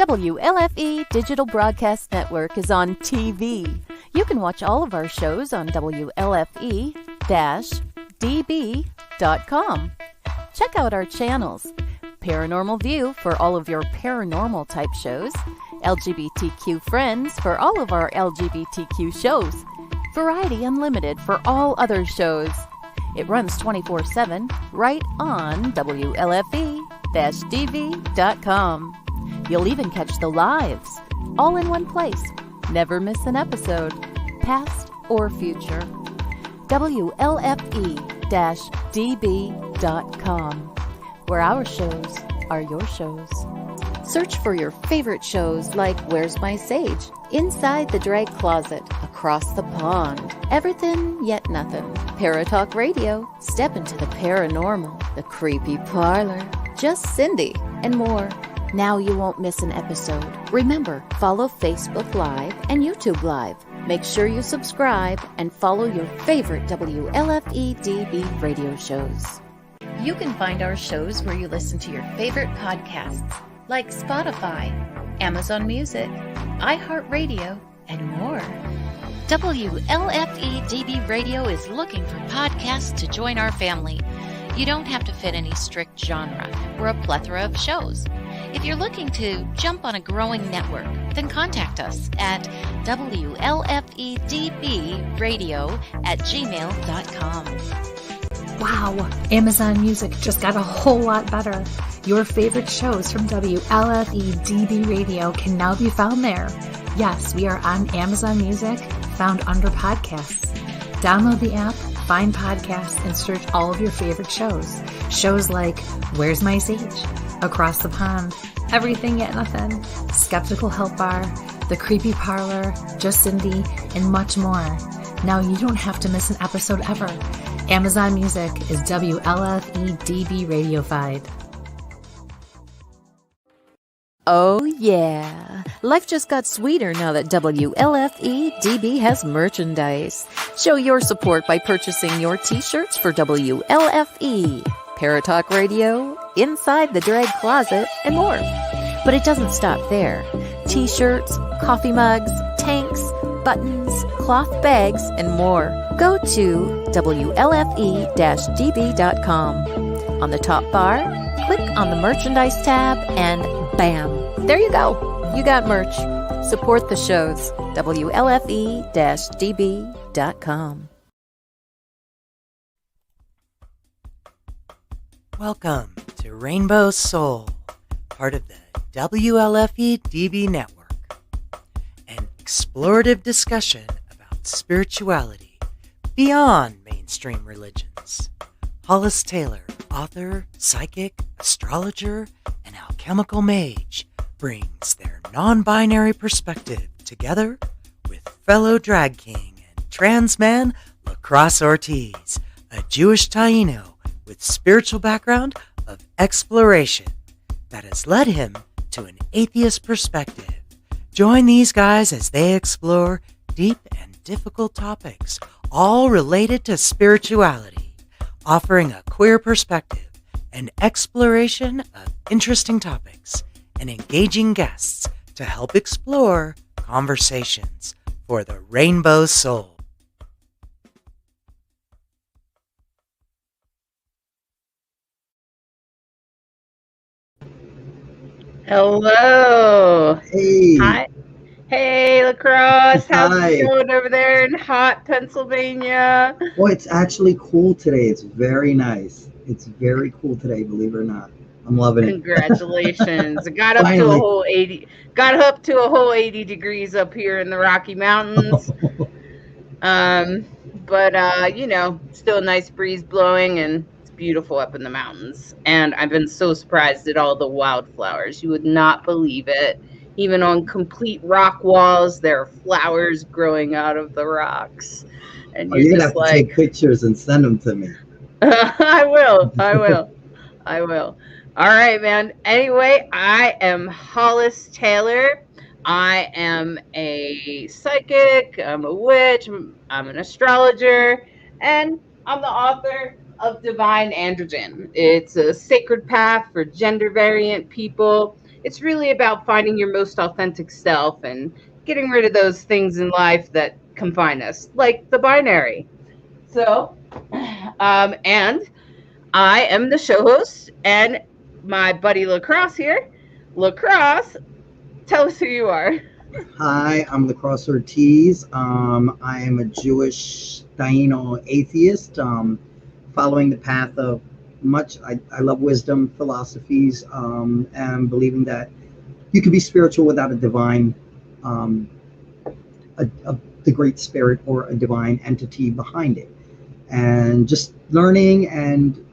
WLFE Digital Broadcast Network is on TV. You can watch all of our shows on WLFE-DB.com. Check out our channels. Paranormal View for all of your paranormal type shows. LGBTQ Friends for all of our LGBTQ shows. Variety Unlimited for all other shows. It runs 24/7 right on WLFE-DB.com. You'll even catch the lives, all in one place. Never miss an episode, past or future. WLFE-DB.com, where our shows are your shows. Search for your favorite shows like Where's My Sage, Inside the Drag Closet, Across the Pond, Everything Yet Nothing, Paratalk Radio, Step into the Paranormal, The Creepy Parlor, Just Cindy, and more. Now you won't miss an episode. Remember, follow Facebook Live and YouTube Live. Make sure you subscribe and follow your favorite WLFE-DB radio shows. You can find our shows where you listen to your favorite podcasts, like Spotify, Amazon Music, iHeartRadio, and more. WLFE-DB Radio is looking for podcasts to join our family. You don't have to fit any strict genre. We're a plethora of shows. If you're looking to jump on a growing network, then contact us at WLFEDBradio@gmail.com. Wow, Amazon Music just got a whole lot better. Your favorite shows from WLFE-DB Radio can now be found there. Yes, we are on Amazon Music, found under podcasts. Download the app, find podcasts, and search all of your favorite shows. Shows like Where's My Sage, Across the Pond, Everything Yet Nothing, Skeptical Help Bar, The Creepy Parlor, Just Cindy, and much more. Now you don't have to miss an episode ever. Amazon Music is WLFE-DB radified. Oh yeah, life just got sweeter now that WLFE-DB has merchandise. Show your support by purchasing your t-shirts for WLFE, Paratalk Radio, Inside the Drag Closet, and more. But it doesn't stop there. T-shirts, coffee mugs, tanks, buttons, cloth bags, and more. Go to WLFE-DB.com. On the top bar, click on the merchandise tab and bam, there you go. You got merch. Support the shows. WLFE-DB.com. Welcome to Rainbow Soul, part of the WLFE-DB network. An explorative discussion about spirituality beyond mainstream religions. Hollis Taylor, author, psychic, astrologer, and alchemical mage, brings their non-binary perspective together with fellow drag king and trans man Lacrosse Ortiz, a Jewish Taino with spiritual background of exploration that has led him to an atheist perspective. Join these guys as they explore deep and difficult topics, all related to spirituality, offering a queer perspective, an exploration of interesting topics, and engaging guests to help explore conversations for the Rainbow Soul. Hello. Hey. Hi. Hey, Lacrosse. How's Hi. it going over there in hot Pennsylvania? Well, it's actually cool today. It's very nice. It's very cool today, believe it or not. I'm loving it. Congratulations. Got up to a Finally. whole 80. Got up to a whole 80 degrees up here in the Rocky Mountains. But you know, still a nice breeze blowing and it's beautiful up in the mountains. And I've been so surprised at all the wildflowers. You would not believe it. Even on complete rock walls, there are flowers growing out of the rocks. And Oh, you're you're gonna have just to like, take pictures and send them to me. I will. All right, man. Anyway, I am Hollis Taylor. I am a psychic. I'm a witch. I'm an astrologer. And I'm the author of Divine Androgen. It's a sacred path for gender variant people. it's really about finding your most authentic self and getting rid of those things in life that confine us, like the binary. So, and I am the show host, and my buddy Lacrosse here. Lacrosse, tell us who you are. Hi, I'm Lacrosse Ortiz. I am a Jewish Taino atheist, following the path of I love wisdom, philosophies, and believing that you can be spiritual without a divine, the great spirit or a divine entity behind it. And just learning and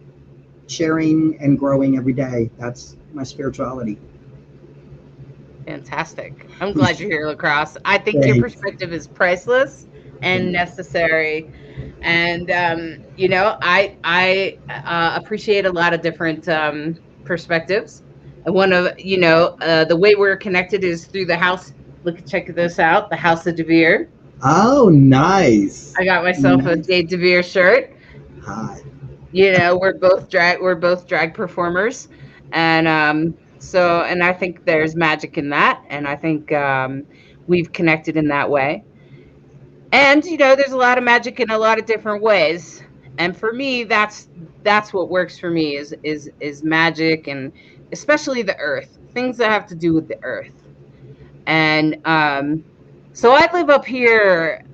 sharing and growing every day. That's my spirituality. Fantastic. I'm glad you're here, Lacrosse. I think your perspective is priceless and necessary. And, I appreciate a lot of different perspectives. And one of, the way we're connected is through the house. Check this out, the House of DeVere. Oh, nice. I got myself a Dave DeVere shirt. Hi. We're both drag performers. And and I think there's magic in that. And I think we've connected in that way. And, there's a lot of magic in a lot of different ways. And for me, that's what works for me is magic, and especially the earth, things that have to do with the earth. And so I live up here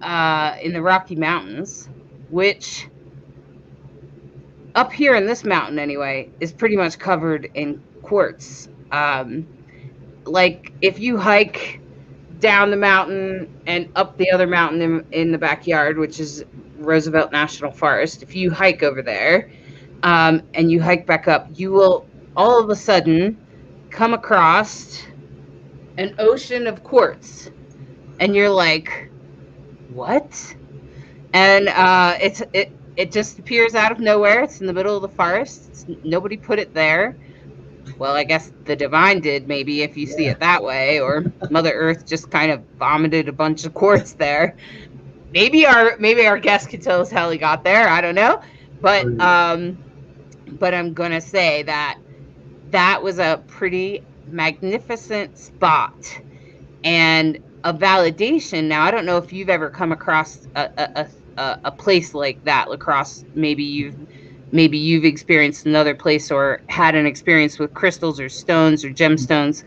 in the Rocky Mountains, which up here in this mountain anyway is pretty much covered in quartz. Like if you hike down the mountain and up the other mountain in the backyard, which is Roosevelt National Forest, if you hike over there and you hike back up, you will all of a sudden come across an ocean of quartz. And you're like, what? And it just appears out of nowhere. It's in the middle of the forest. Nobody put it there. Well, I guess the divine did, maybe, if you see it that way, or Mother Earth just kind of vomited a bunch of quartz there. Maybe our guest could tell us how he got there. I don't know, but I'm gonna say that was a pretty magnificent spot and a validation. Now, I don't know if you've ever come across a place like that, Lacrosse. Maybe you've experienced another place or had an experience with crystals or stones or gemstones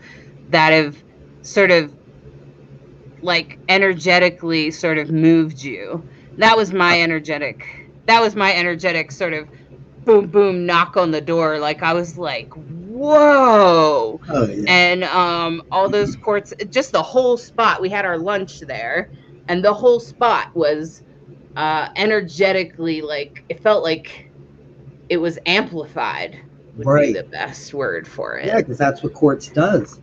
that have sort of like energetically sort of moved you. That was my energetic sort of boom, boom, knock on the door. Like I was like, whoa. Oh, yeah. And all those quartz, just the whole spot. We had our lunch there, and the whole spot was energetically, like, it felt like it was amplified, would be the best word for it. Yeah, because that's what quartz does.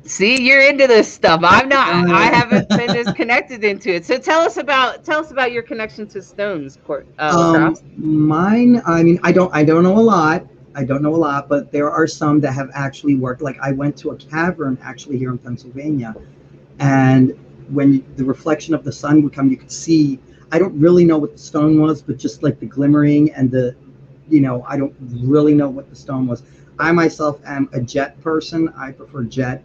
See, you're into this stuff. I'm not. I haven't been as connected into it. So tell us about your connection to stones, mine. I mean, I don't know a lot. But there are some that have actually worked. Like I went to a cavern actually here in Pennsylvania, and when the reflection of the sun would come, you could see. I don't really know what the stone was, but just like the glimmering and I don't really know what the stone was. I myself am a jet person. I prefer jet,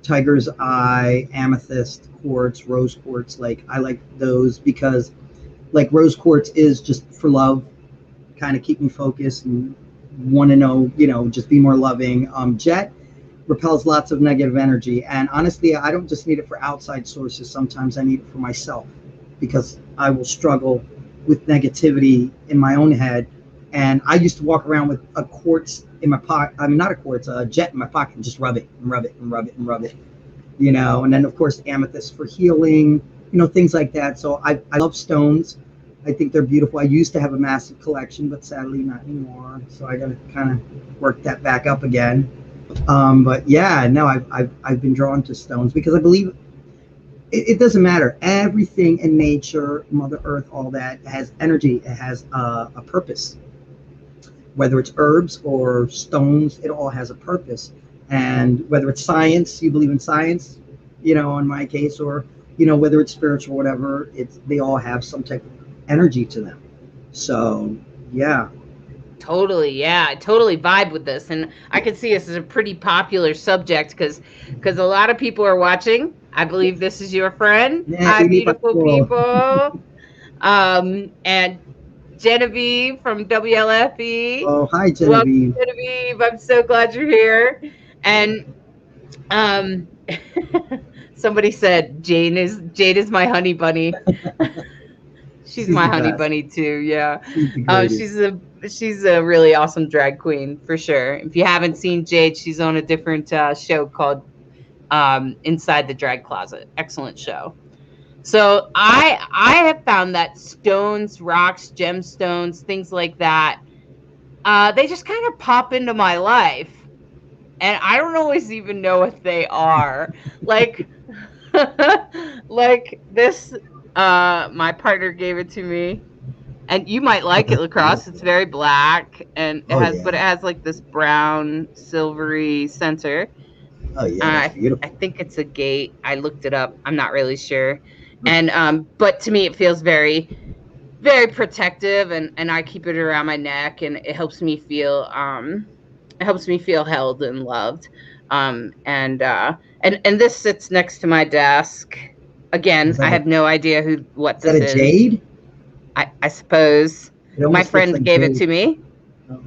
tiger's eye, amethyst quartz, rose quartz. Like I like those because like rose quartz is just for love, kind of keep me focused and want to know, just be more loving. Jet repels lots of negative energy. And honestly, I don't just need it for outside sources. Sometimes I need it for myself because I will struggle with negativity in my own head. And I used to walk around with a quartz in my pocket. I mean, not a quartz, a jet in my pocket, and just rub it and rub it and rub it and rub it, And then, of course, amethyst for healing, things like that. So I love stones. I think they're beautiful. I used to have a massive collection, but sadly not anymore. So I got to kind of work that back up again. But yeah, no, I've been drawn to stones because I believe it doesn't matter. Everything in nature, Mother Earth, all that has energy. It has a purpose. Whether it's herbs or stones, it all has a purpose. And whether it's science, you believe in science, in my case, or, whether it's spiritual, whatever, they all have some type of energy to them. So, yeah. Totally, yeah, I totally vibe with this, and I can see this as a pretty popular subject because a lot of people are watching. I believe this is your friend. Yeah, Hi, hindi pa beautiful po. people. And Genevieve from WLFE. Oh, hi, Welcome, Genevieve. Genevieve. I'm so glad you're here. And um, somebody said Jade is my honey bunny. She's my the honey best. bunny too. Yeah. She's the greatest. She's a really awesome drag queen for sure. If you haven't seen Jade, she's on a different show called Inside the Drag Closet. Excellent show. So I have found that stones, rocks, gemstones, things like that, they just kind of pop into my life, and I don't always even know what they are. Like like this, my partner gave it to me, and you might like it, Lacrosse. It's very black, and but it has like this brown silvery center. Oh yeah, that's beautiful. I think it's a gate. I looked it up. I'm not really sure. And but to me it feels very, very protective, and I keep it around my neck, and it helps me feel held and loved. And this sits next to my desk. Again, I have no idea what this is. Is that a jade? I suppose. My friend like gave jade. it to me. Oh.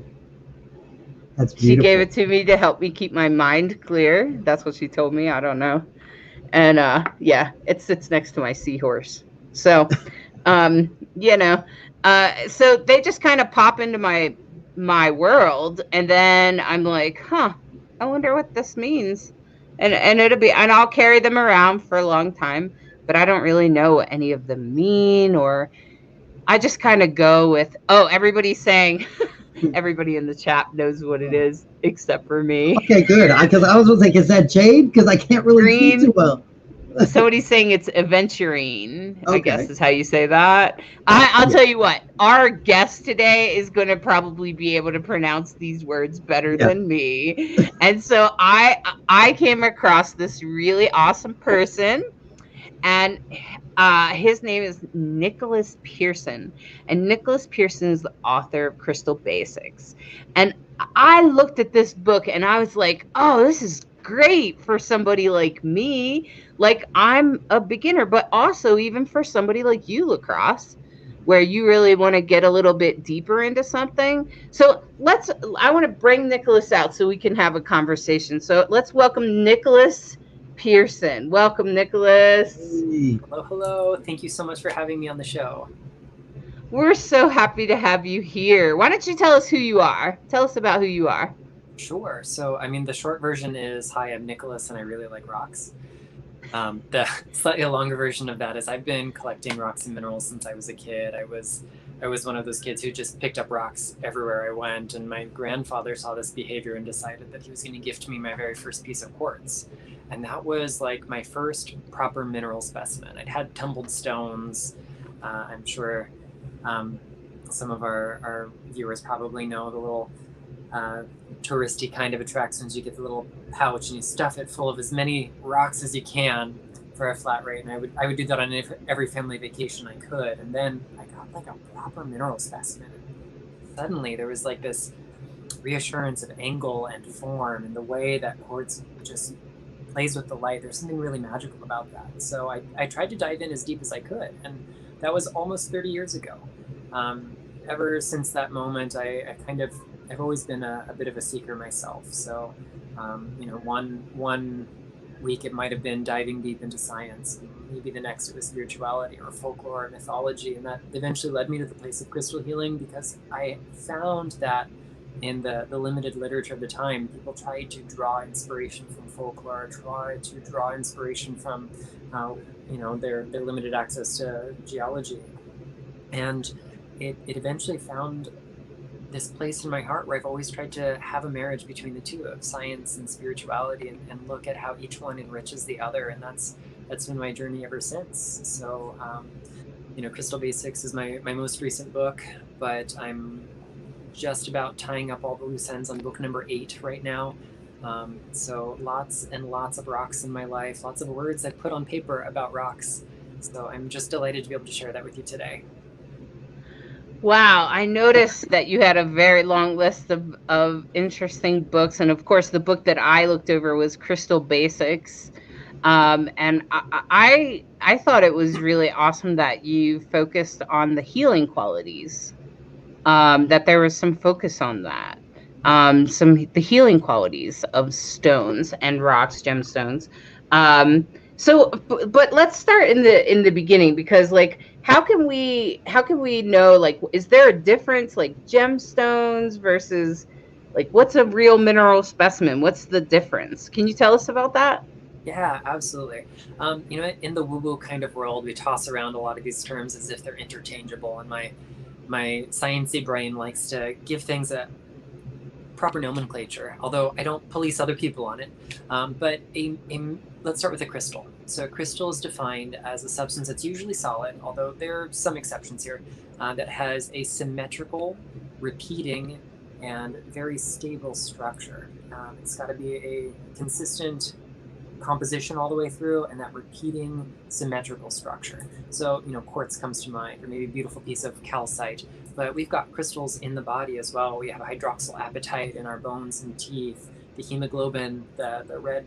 That's beautiful. She gave it to me to help me keep my mind clear. That's what she told me. I don't know. And yeah, it sits next to my seahorse. So, so they just kind of pop into my world, and then I'm like, I wonder what this means. And I'll carry them around for a long time, but I don't really know what any of them mean, or I just kind of go with, everybody's saying, everybody in the chat knows what it is except for me. Okay, good. Because I was like, is that jade? Because I can't really see too well. Somebody's saying it's aventurine, Okay. I guess is how you say that. I'll tell you what, our guest today is going to probably be able to pronounce these words better than me. And so I came across this really awesome person, and his name is Nicholas Pearson. And Nicholas Pearson is the author of Crystal Basics. And I looked at this book and I was like, oh, this is great for somebody like me. Like, I'm a beginner, but also even for somebody like you, Lacrosse, where you really want to get a little bit deeper into something. So I want to bring Nicholas out so we can have a conversation. So let's welcome Nicholas Pearson. Welcome, Nicholas. Hey. Hello. Thank you so much for having me on the show. We're so happy to have you here. Why don't you tell us who you are? Tell us about who you are. Sure. So, the short version is, hi, I'm Nicholas, and I really like rocks. The slightly longer version of that is I've been collecting rocks and minerals since I was a kid. I was one of those kids who just picked up rocks everywhere I went, and my grandfather saw this behavior and decided that he was going to gift me my very first piece of quartz. And that was like my first proper mineral specimen. I'd had tumbled stones. I'm sure some of our viewers probably know the little touristy kind of attractions. You get the little pouch and you stuff it full of as many rocks as you can for a flat rate. And I would do that on every family vacation I could. And then I got like a proper mineral specimen. Suddenly there was like this reassurance of angle and form and the way that quartz just plays with the light. There's something really magical about that. So I tried to dive in as deep as I could. And that was almost 30 years ago. Ever since that moment, I've always been a bit of a seeker myself. So, one week it might have been diving deep into science. Maybe the next it was spirituality or folklore or mythology. And that eventually led me to the place of crystal healing, because I found that in the limited literature of the time, people tried to draw inspiration from folklore, try to draw inspiration from, their limited access to geology. And it eventually found this place in my heart where I've always tried to have a marriage between the two, of science and spirituality, and look at how each one enriches the other. And that's been my journey ever since. So, Crystal Basics is my most recent book, but I'm just about tying up all the loose ends on book number 8 right now. So lots and lots of rocks in my life, lots of words I've put on paper about rocks. So I'm just delighted to be able to share that with you today. Wow, I noticed that you had a very long list of interesting books. And of course, the book that I looked over was Crystal Basics. And I thought it was really awesome that you focused on the healing qualities, that there was some focus on that. The healing qualities of stones and rocks, gemstones. But let's start in the beginning, because like how can we know, like, is there a difference, like gemstones versus like what's a real mineral specimen? What's the difference? Can you tell us about that? Yeah, absolutely. You know, in the woo-woo kind of world, we toss around a lot of these terms as if they're interchangeable, and my sciencey brain likes to give things a proper nomenclature, although I don't police other people on it. But let's start with a crystal. So a crystal is defined as a substance that's usually solid, although there are some exceptions here, that has a symmetrical, repeating, and very stable structure. It's got to be a consistent composition all the way through, and that repeating symmetrical structure. So, you know, quartz comes to mind, or maybe a beautiful piece of calcite. But we've got crystals in the body as well. We have hydroxylapatite in our bones and teeth, the hemoglobin, the red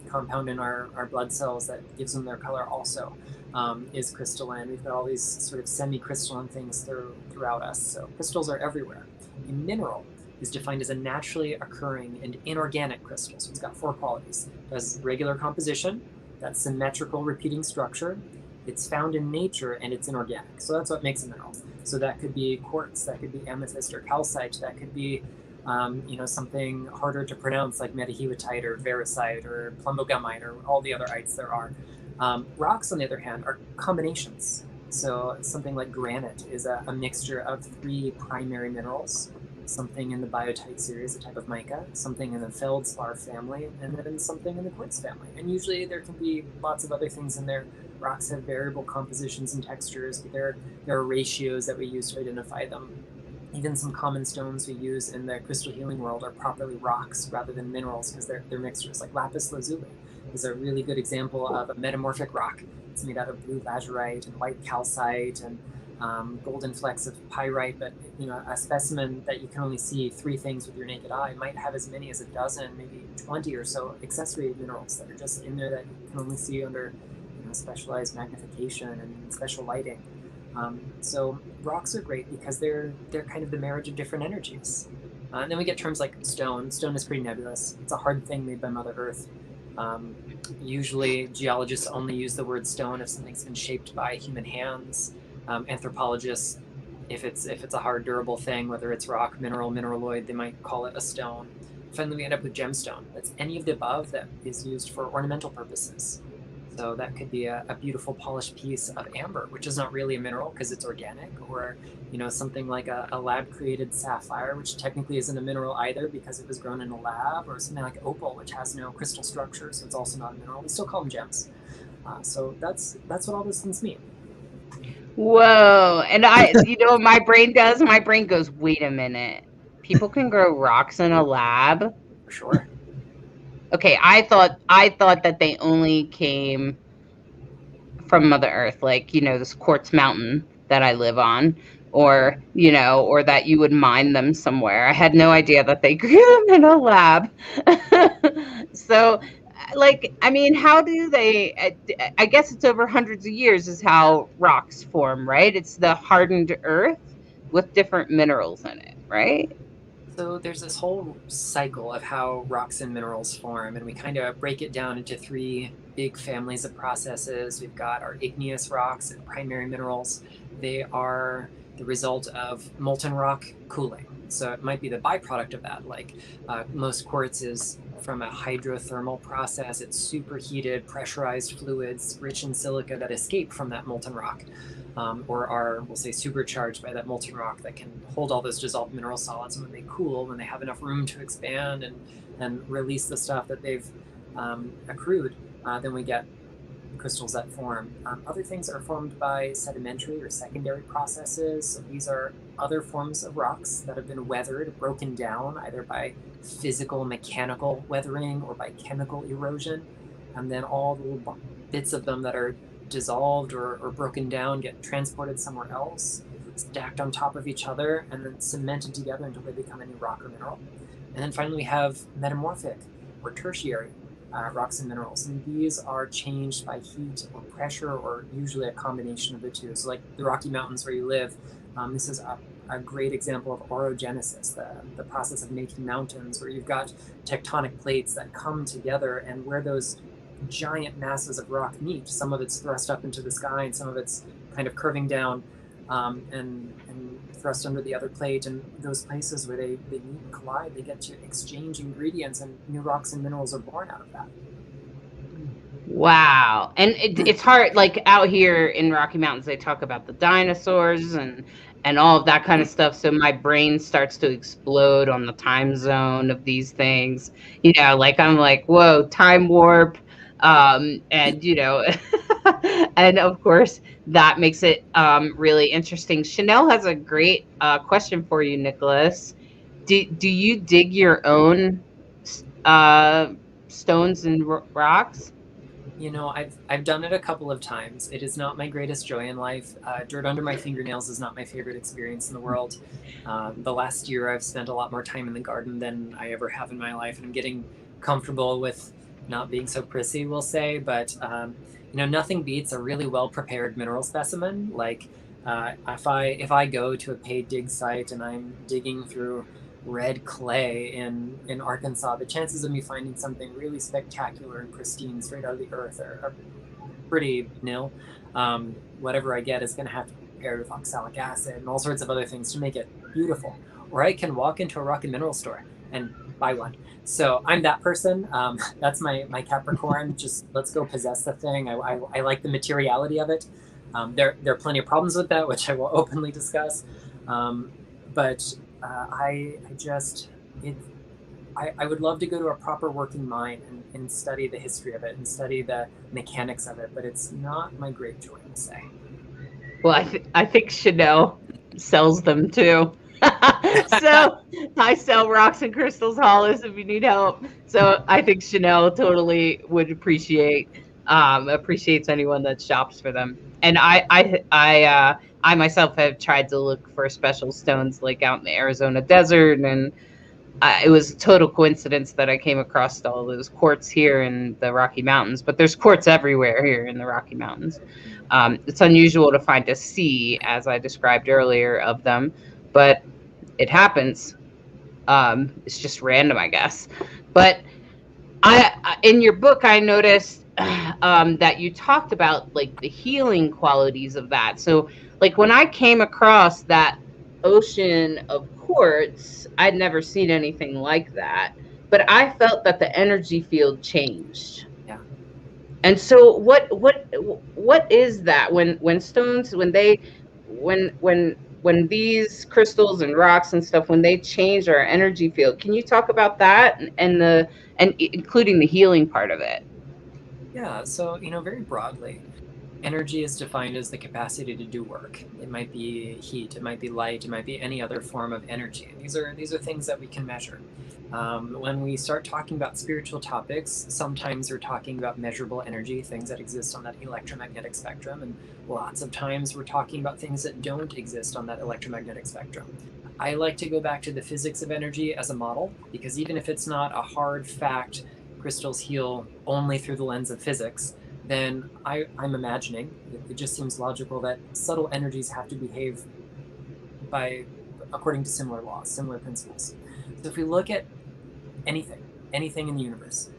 compound in our blood cells that gives them their color also is crystalline. We've got all these sort of semi-crystalline things throughout us. So crystals are everywhere. A mineral is defined as a naturally occurring and inorganic crystal. So it's got four qualities. It has regular composition, that symmetrical repeating structure, it's found in nature, and it's inorganic. So that's what makes a mineral. So that could be quartz, that could be amethyst or calcite, that could be you know, something harder to pronounce like metahematite or variscite or plumbogamite or all the other ites there are. Rocks, on the other hand, are combinations. So something like granite is a mixture of three primary minerals, something in the biotite series, a type of mica, something in the feldspar family, and then something in the quartz family. And usually there can be lots of other things in there. Rocks have variable compositions and textures, but there are ratios that we use to identify them. Even some common stones we use in the crystal healing world are properly rocks rather than minerals, because they're mixtures. Like lapis lazuli is a really good example of a metamorphic rock. It's made out of blue lazurite and white calcite and golden flecks of pyrite, but you know, a specimen that you can only see three things with your naked eye might have as many as a dozen, maybe 20 or so accessory minerals that are just in there that you can only see under, you know, specialized magnification and special lighting. So rocks are great because they're kind of the marriage of different energies. And then we get terms like stone. Stone is pretty nebulous. It's a hard thing made by Mother Earth. Usually geologists only use the word stone if something's been shaped by human hands. Anthropologists, if it's a hard, durable thing, whether it's rock, mineral, mineraloid, they might call it a stone. Finally, we end up with gemstone. That's any of the above that is used for ornamental purposes. So that could be a beautiful polished piece of amber, which is not really a mineral because it's organic, or you know, something like a lab-created sapphire, which technically isn't a mineral either because it was grown in a lab, or something like opal, which has no crystal structure, so it's also not a mineral. We still call them gems. So that's what all those things mean. Whoa. And you know what my brain does? My brain goes, wait a minute. People can grow rocks in a lab? For sure. Okay, I thought that they only came from Mother Earth, like, you know, this quartz mountain that I live on, or, you know, or that you would mine them somewhere. I had no idea that they grew them in a lab. So, like, I mean, how do they, I guess it's over hundreds of years is how rocks form, right? It's the hardened earth with different minerals in it, right? So there's this whole cycle of how rocks and minerals form, and we kind of break it down into three big families of processes. We've got our igneous rocks and primary minerals. They are the result of molten rock cooling. So it might be the byproduct of that. Like most quartz is from a hydrothermal process. It's superheated, pressurized fluids rich in silica that escape from that molten rock. Or are, we'll say, supercharged by that molten rock that can hold all those dissolved mineral solids. And when they cool, when they have enough room to expand and release the stuff that they've accrued, then we get crystals that form. Other things are formed by sedimentary or secondary processes. So these are other forms of rocks that have been weathered, broken down, either by physical, mechanical weathering or by chemical erosion. And then all the little bits of them that are dissolved or broken down get transported somewhere else. stacked on top of each other and then cemented together until they become a new rock or mineral. And then finally we have metamorphic or tertiary rocks and minerals. And these are changed by heat or pressure, or usually a combination of the two. So like the Rocky Mountains where you live, this is a great example of orogenesis, the process of making mountains, where you've got tectonic plates that come together, and where those giant masses of rock meet, some of it's thrust up into the sky and some of it's kind of curving down and thrust under the other plate. And those places where they meet and collide, they get to exchange ingredients, and new rocks and minerals are born out of that. Wow. And it's hard, like out here in Rocky Mountains, they talk about the dinosaurs and all of that kind of stuff. So my brain starts to explode on the time zone of these things. You know, like I'm like, whoa, time warp. And, you know, and of course, that makes it really interesting. Chanel has a great question for you, Nicholas. Do you dig your own stones and rocks? You know, I've done it a couple of times. It is not my greatest joy in life. Dirt under my fingernails is not my favorite experience in the world. The last year I've spent a lot more time in the garden than I ever have in my life, and I'm getting comfortable with not being so prissy, we'll say. But you know, nothing beats a really well prepared mineral specimen. Like if I go to a paid dig site and I'm digging through red clay in Arkansas, the chances of me finding something really spectacular and pristine straight out of the earth are pretty nil. Whatever I get is going to have to be paired with oxalic acid and all sorts of other things to make it beautiful. Or I can walk into a rock and mineral store and buy one. So I'm that person. That's my Capricorn. Just let's go possess the thing. I like the materiality of it. There are plenty of problems with that, which I will openly discuss. But I would love to go to a proper working mine and study the history of it and study the mechanics of it, but it's not my great joy to say. Well, I think Chanel sells them too. So I sell rocks and crystals, Hollis, if you need help. So I think Chanel totally would appreciates anyone that shops for them. And I myself have tried to look for special stones like out in the Arizona desert, and it was a total coincidence that I came across all those quartz here in the Rocky Mountains. But there's quartz everywhere here in the Rocky Mountains. It's unusual to find a sea, as I described earlier, of them, but it happens. It's just random, I guess. But in your book, I noticed that you talked about like the healing qualities of that. So like when I came across that ocean of quartz, I'd never seen anything like that, but I felt that the energy field changed. Yeah. And so what is that when stones, when these crystals and rocks and stuff, when they change our energy field, can you talk about that and including the healing part of it? Yeah, so, you know, very broadly, energy is defined as the capacity to do work. It might be heat, it might be light, it might be any other form of energy. And these are things that we can measure. When we start talking about spiritual topics, sometimes we're talking about measurable energy, things that exist on that electromagnetic spectrum, and lots of times we're talking about things that don't exist on that electromagnetic spectrum. I like to go back to the physics of energy as a model, because even if it's not a hard fact, crystals heal only through the lens of physics, then I'm imagining, it just seems logical that subtle energies have to behave according to similar laws, similar principles. So if we look at anything in the universe,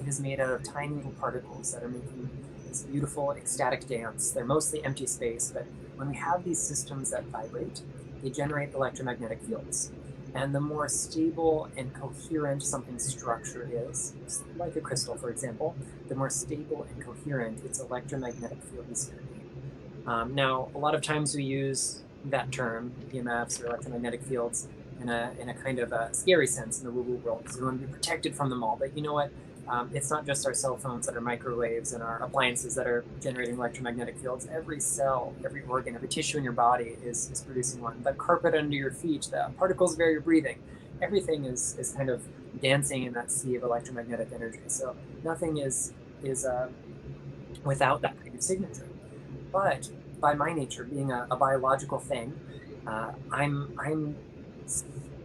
it is made out of tiny little particles that are making this beautiful ecstatic dance. They're mostly empty space, but when we have these systems that vibrate, they generate electromagnetic fields. And the more stable and coherent something's structure is, like a crystal, for example, the more stable and coherent its electromagnetic field is going to be. Now, a lot of times we use that term, EMFs or electromagnetic fields, in a kind of a scary sense in the woo-woo world, because we want to be protected from them all. But you know what? It's not just our cell phones that are microwaves and our appliances that are generating electromagnetic fields. Every cell, every organ, every tissue in your body is producing one. The carpet under your feet, the particles of air you're breathing, everything is kind of dancing in that sea of electromagnetic energy. So nothing is without that kind of signature. But by my nature, being a biological thing, I'm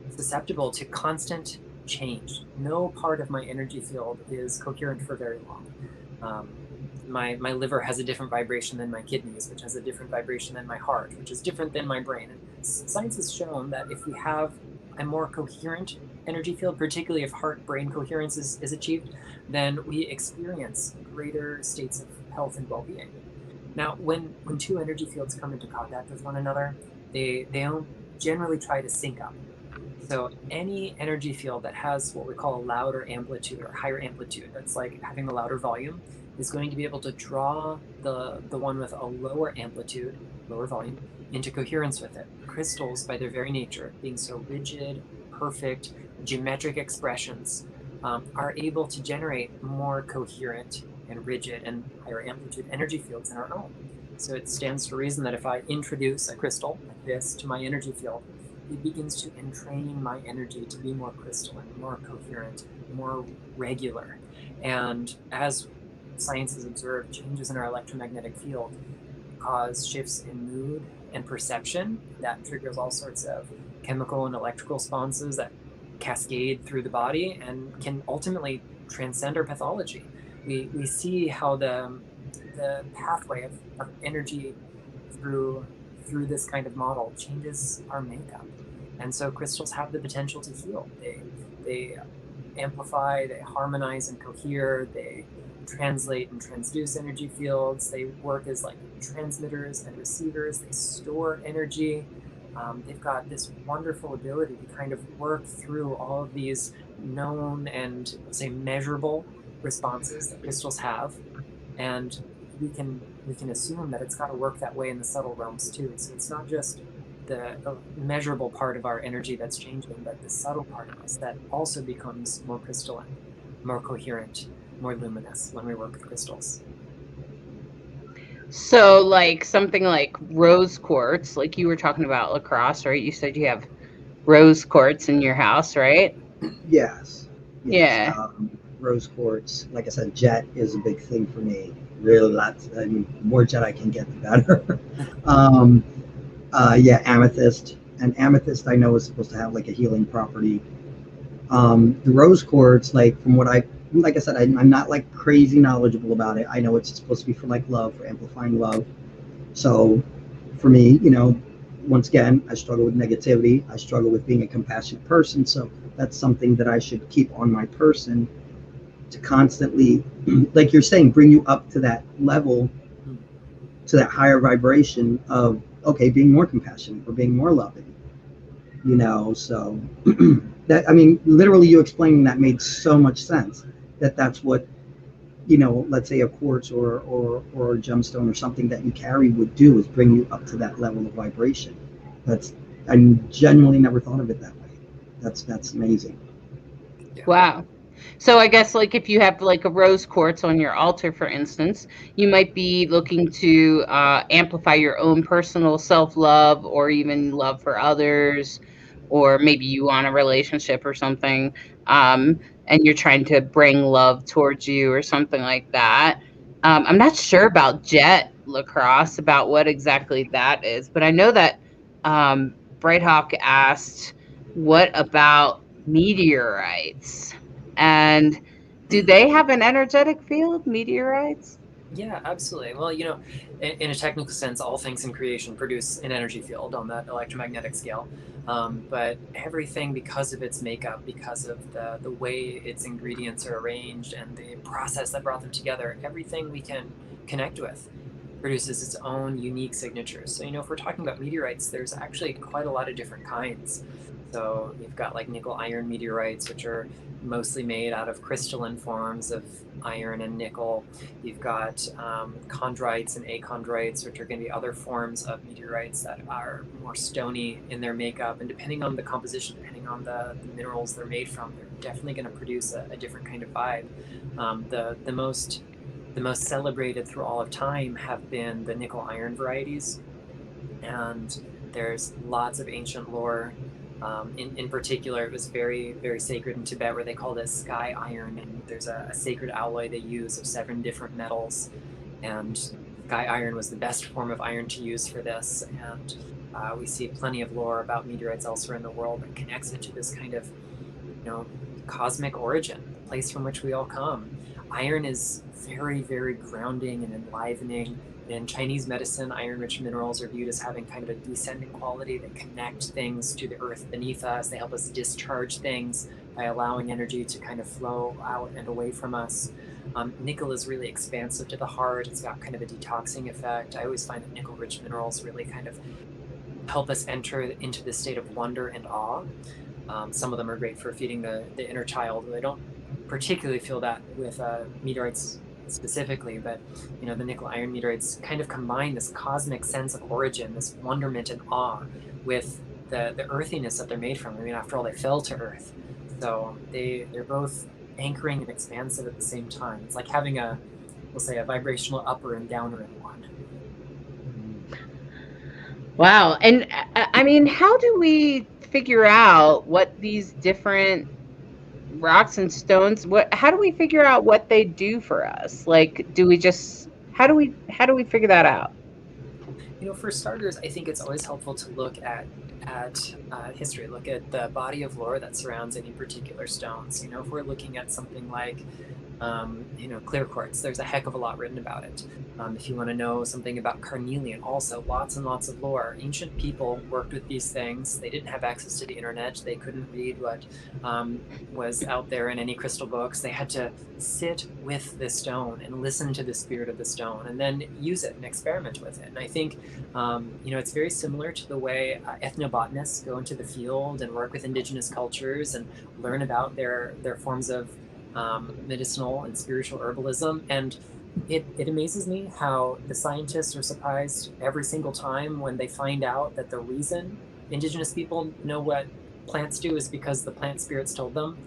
susceptible to constant change. No part of my energy field is coherent for very long. My liver has a different vibration than my kidneys, which has a different vibration than my heart, which is different than my brain. And science has shown that if we have a more coherent energy field, particularly if heart-brain coherence is achieved, then we experience greater states of health and well-being. Now, when two energy fields come into contact with one another, they don't generally try to sync up. So any energy field that has what we call a louder amplitude or higher amplitude, that's like having a louder volume, is going to be able to draw the one with a lower amplitude, lower volume, into coherence with it. Crystals, by their very nature, being so rigid, perfect, geometric expressions, are able to generate more coherent and rigid and higher amplitude energy fields in our own. So it stands to reason that if I introduce a crystal like this to my energy field, it begins to entrain my energy to be more crystalline, more coherent, more regular. And as science has observed, changes in our electromagnetic field cause shifts in mood and perception that triggers all sorts of chemical and electrical responses that cascade through the body and can ultimately transcend our pathology. We see how the pathway of energy through this kind of model changes our makeup. And so crystals have the potential to heal. They amplify, they harmonize and cohere, they translate and transduce energy fields, they work as like transmitters and receivers, they store energy. They've got this wonderful ability to kind of work through all of these known and, say, measurable responses that crystals have, and we can assume that it's got to work that way in the subtle realms too. So it's not just the measurable part of our energy that's changing, but the subtle part of us that also becomes more crystalline, more coherent, more luminous when we work with crystals. So like something like rose quartz, like you were talking about lacrosse, right? You said you have rose quartz in your house, right? Yes. Yeah. Rose quartz, like I said, jet is a big thing for me. Really, lots. I mean, the more jet I can get, the better. Yeah, amethyst. And amethyst, I know, is supposed to have like a healing property. The rose quartz, like from what like I said, I'm not like crazy knowledgeable about it. I know it's supposed to be for like love, for amplifying love. So for me, once again, I struggle with negativity. I struggle with being a compassionate person. So that's something that I should keep on my person to constantly, like you're saying, bring you up to that level, to that higher vibration of, okay, being more compassionate or being more loving, so that, I mean, literally you explaining that made so much sense, that's what, let's say a quartz or a gemstone or something that you carry would do, is bring you up to that level of vibration. I genuinely never thought of it that way. That's amazing. Yeah. Wow. So I guess like if you have like a rose quartz on your altar, for instance, you might be looking to amplify your own personal self-love or even love for others, or maybe you want a relationship or something, and you're trying to bring love towards you or something like that. I'm not sure about jet lacrosse, about what exactly that is, but I know that Brighthawk asked, what about meteorites? And do they have an energetic field, meteorites? Yeah, absolutely. Well, in a technical sense, all things in creation produce an energy field on that electromagnetic scale. But everything, because of its makeup, because of the way its ingredients are arranged and the process that brought them together, everything we can connect with produces its own unique signatures. So, if we're talking about meteorites, there's actually quite a lot of different kinds. So you've got like nickel iron meteorites, which are mostly made out of crystalline forms of iron and nickel. You've got chondrites and achondrites, which are going to be other forms of meteorites that are more stony in their makeup. And depending on the composition, depending on the minerals they're made from, they're definitely going to produce a different kind of vibe. The most celebrated through all of time have been the nickel iron varieties. And there's lots of ancient lore. In particular, it was very, very sacred in Tibet, where they called it sky iron, and there's a sacred alloy they use of 7 different metals, and sky iron was the best form of iron to use for this. And we see plenty of lore about meteorites elsewhere in the world that connects it to this kind of, cosmic origin, the place from which we all come. Iron is very, very grounding and enlivening. In Chinese medicine, iron-rich minerals are viewed as having kind of a descending quality. They connect things to the earth beneath us. They help us discharge things by allowing energy to kind of flow out and away from us. Nickel is really expansive to the heart. It's got kind of a detoxing effect. I always find that nickel-rich minerals really kind of help us enter into this state of wonder and awe. Some of them are great for feeding the inner child. I don't particularly feel that with meteorites specifically, but the nickel iron meteorites kind of combine this cosmic sense of origin, this wonderment and awe, with the earthiness that they're made from. I mean, after all, they fell to earth, so they're both anchoring and expansive at the same time. It's like having we'll say a vibrational upper and downer in one. Wow. And I mean, how do we figure out what these different rocks and stones, how do we figure out what they do for us? Like, how do we figure that out? For starters, I think it's always helpful to look at history, look at the body of lore that surrounds any particular stones. If we're looking at something like clear quartz, there's a heck of a lot written about it. If you want to know something about carnelian, also lots and lots of lore. Ancient people worked with these things. They didn't have access to the internet. They couldn't read what was out there in any crystal books. They had to sit with the stone and listen to the spirit of the stone, and then use it and experiment with it. And I think it's very similar to the way ethnobotanists go into the field and work with indigenous cultures and learn about their forms of medicinal and spiritual herbalism. And it amazes me how the scientists are surprised every single time when they find out that the reason indigenous people know what plants do is because the plant spirits told them.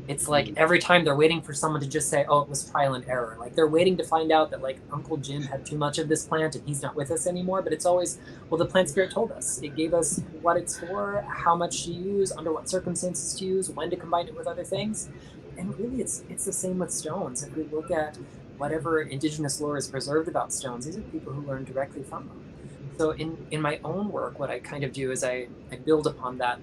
It's like every time they're waiting for someone to just say, oh, it was trial and error. Like they're waiting to find out that like Uncle Jim had too much of this plant and he's not with us anymore. But it's always, well, the plant spirit told us. It gave us what it's for, how much to use, under what circumstances to use, when to combine it with other things. And really, it's the same with stones. If we look at whatever indigenous lore is preserved about stones, these are people who learn directly from them. So in my own work, what I kind of do is I build upon that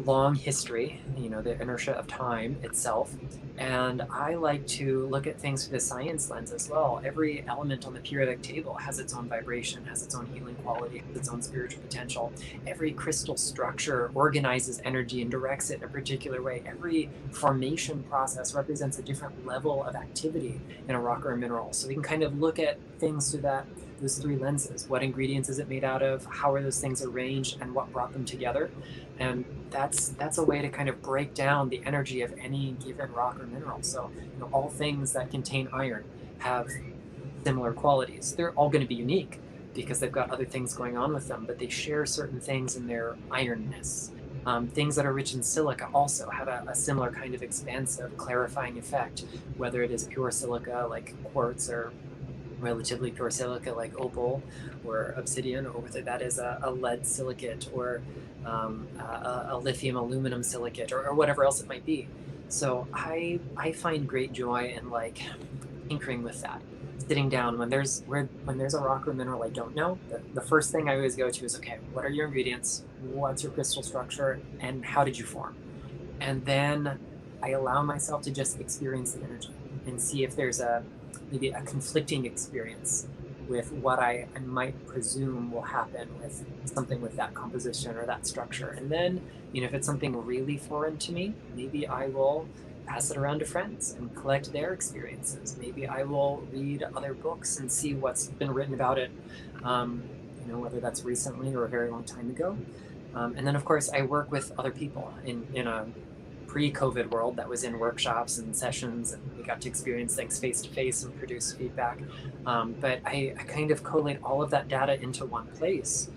long history, the inertia of time itself. And I like to look at things through the science lens as well. Every element on the periodic table has its own vibration, has its own healing quality, has its own spiritual potential. Every crystal structure organizes energy and directs it in a particular way. Every formation process represents a different level of activity in a rock or a mineral. So we can kind of look at things through those three lenses. What ingredients is it made out of? How are those things arranged? And what brought them together? And that's a way to kind of break down the energy of any given rock or mineral. So all things that contain iron have similar qualities. They're all going to be unique because they've got other things going on with them, but they share certain things in their ironness. Things that are rich in silica also have a similar kind of expansive, clarifying effect, whether it is pure silica like quartz or relatively pure silica like opal or obsidian, or whether that is a lead silicate or a lithium aluminum silicate or whatever else it might be. So I find great joy in like tinkering with that, sitting down when there's a rock or mineral I don't know. The first thing I always go to is, okay, what are your ingredients? What's your crystal structure? And how did you form? And then I allow myself to just experience the energy and see if there's maybe a conflicting experience with what I might presume will happen with something with that composition or that structure. And then, if it's something really foreign to me, maybe I will pass it around to friends and collect their experiences. Maybe I will read other books and see what's been written about it, whether that's recently or a very long time ago. And then, of course, I work with other people in a pre-COVID world that was in workshops and sessions, and we got to experience things face-to-face and produce feedback. But I kind of collate all of that data into one place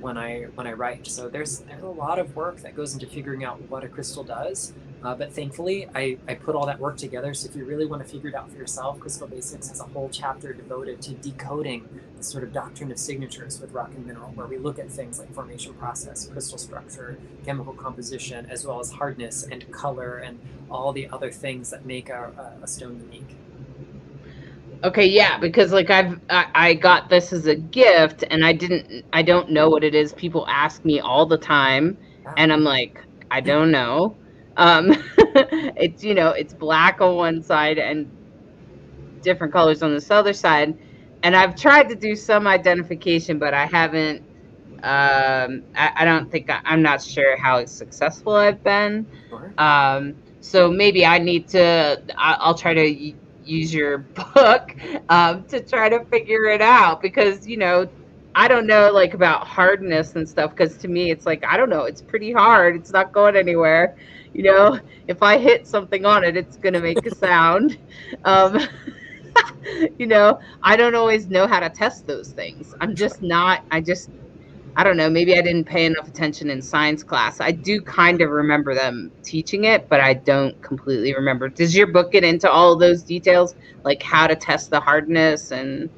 when I write. So there's a lot of work that goes into figuring out what a crystal does. But thankfully, I put all that work together. So if you really want to figure it out for yourself, Crystal Basics has a whole chapter devoted to decoding the sort of doctrine of signatures with rock and mineral, where we look at things like formation process, crystal structure, chemical composition, as well as hardness and color and all the other things that make a stone unique. Okay, yeah, because like I got this as a gift, and I don't know what it is. People ask me all the time, and I'm like, I don't know. It's, it's black on one side and different colors on this other side, and I've tried to do some identification, but I haven't. I don't think I'm not sure how successful I've been. Sure. So maybe I need to. I'll try to use your book to try to figure it out, because I don't know, like, about hardness and stuff, because to me it's like, I don't know, it's pretty hard, it's not going anywhere. If I hit something on it, it's gonna make a sound. um I don't always know how to test those things. I don't know, maybe I didn't pay enough attention in science class. I do kind of remember them teaching it, but I don't completely remember. Does your book get into all of those details, like how to test the hardness and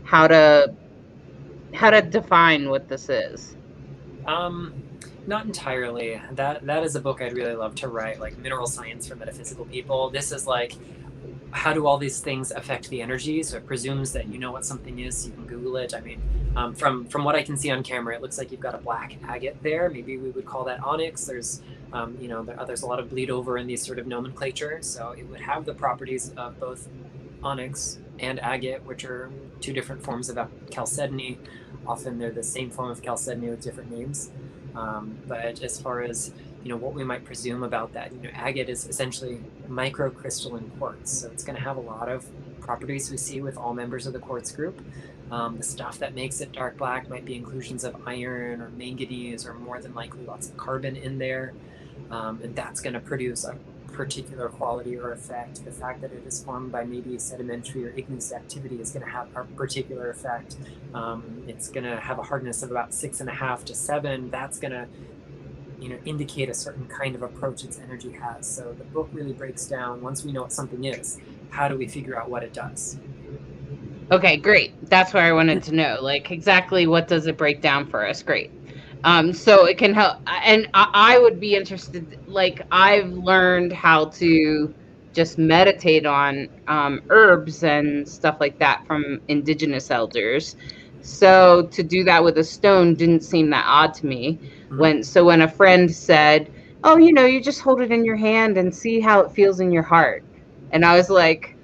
how to define what this is? Not entirely. That is a book I'd really love to write, like mineral science for metaphysical people. This is like, how do all these things affect the energy? So it presumes that you know what something is, so you can Google it. I mean, from what I can see on camera, it looks like you've got a black agate there. Maybe we would call that onyx. There's, there's a lot of bleed over in these sort of nomenclature. So it would have the properties of both onyx and agate, which are two different forms of chalcedony. Often they're the same form of chalcedony with different names. But as far as what we might presume about that, agate is essentially microcrystalline quartz, so it's going to have a lot of properties we see with all members of the quartz group. The stuff that makes it dark black might be inclusions of iron or manganese, or more than likely lots of carbon in there, and that's going to produce a particular quality or effect. The fact that it is formed by maybe sedimentary or igneous activity is going to have a particular effect. It's going to have a hardness of about 6.5 to 7. That's going to indicate a certain kind of approach its energy has. So the book really breaks down, once we know what something is, how do we figure out what it does? Okay, great. That's what I wanted to know. Like, exactly what does it break down for us? Great. So it can help. And I would be interested, like, I've learned how to just meditate on herbs and stuff like that from indigenous elders. So to do that with a stone didn't seem that odd to me. When a friend said, oh, you just hold it in your hand and see how it feels in your heart. And I was like,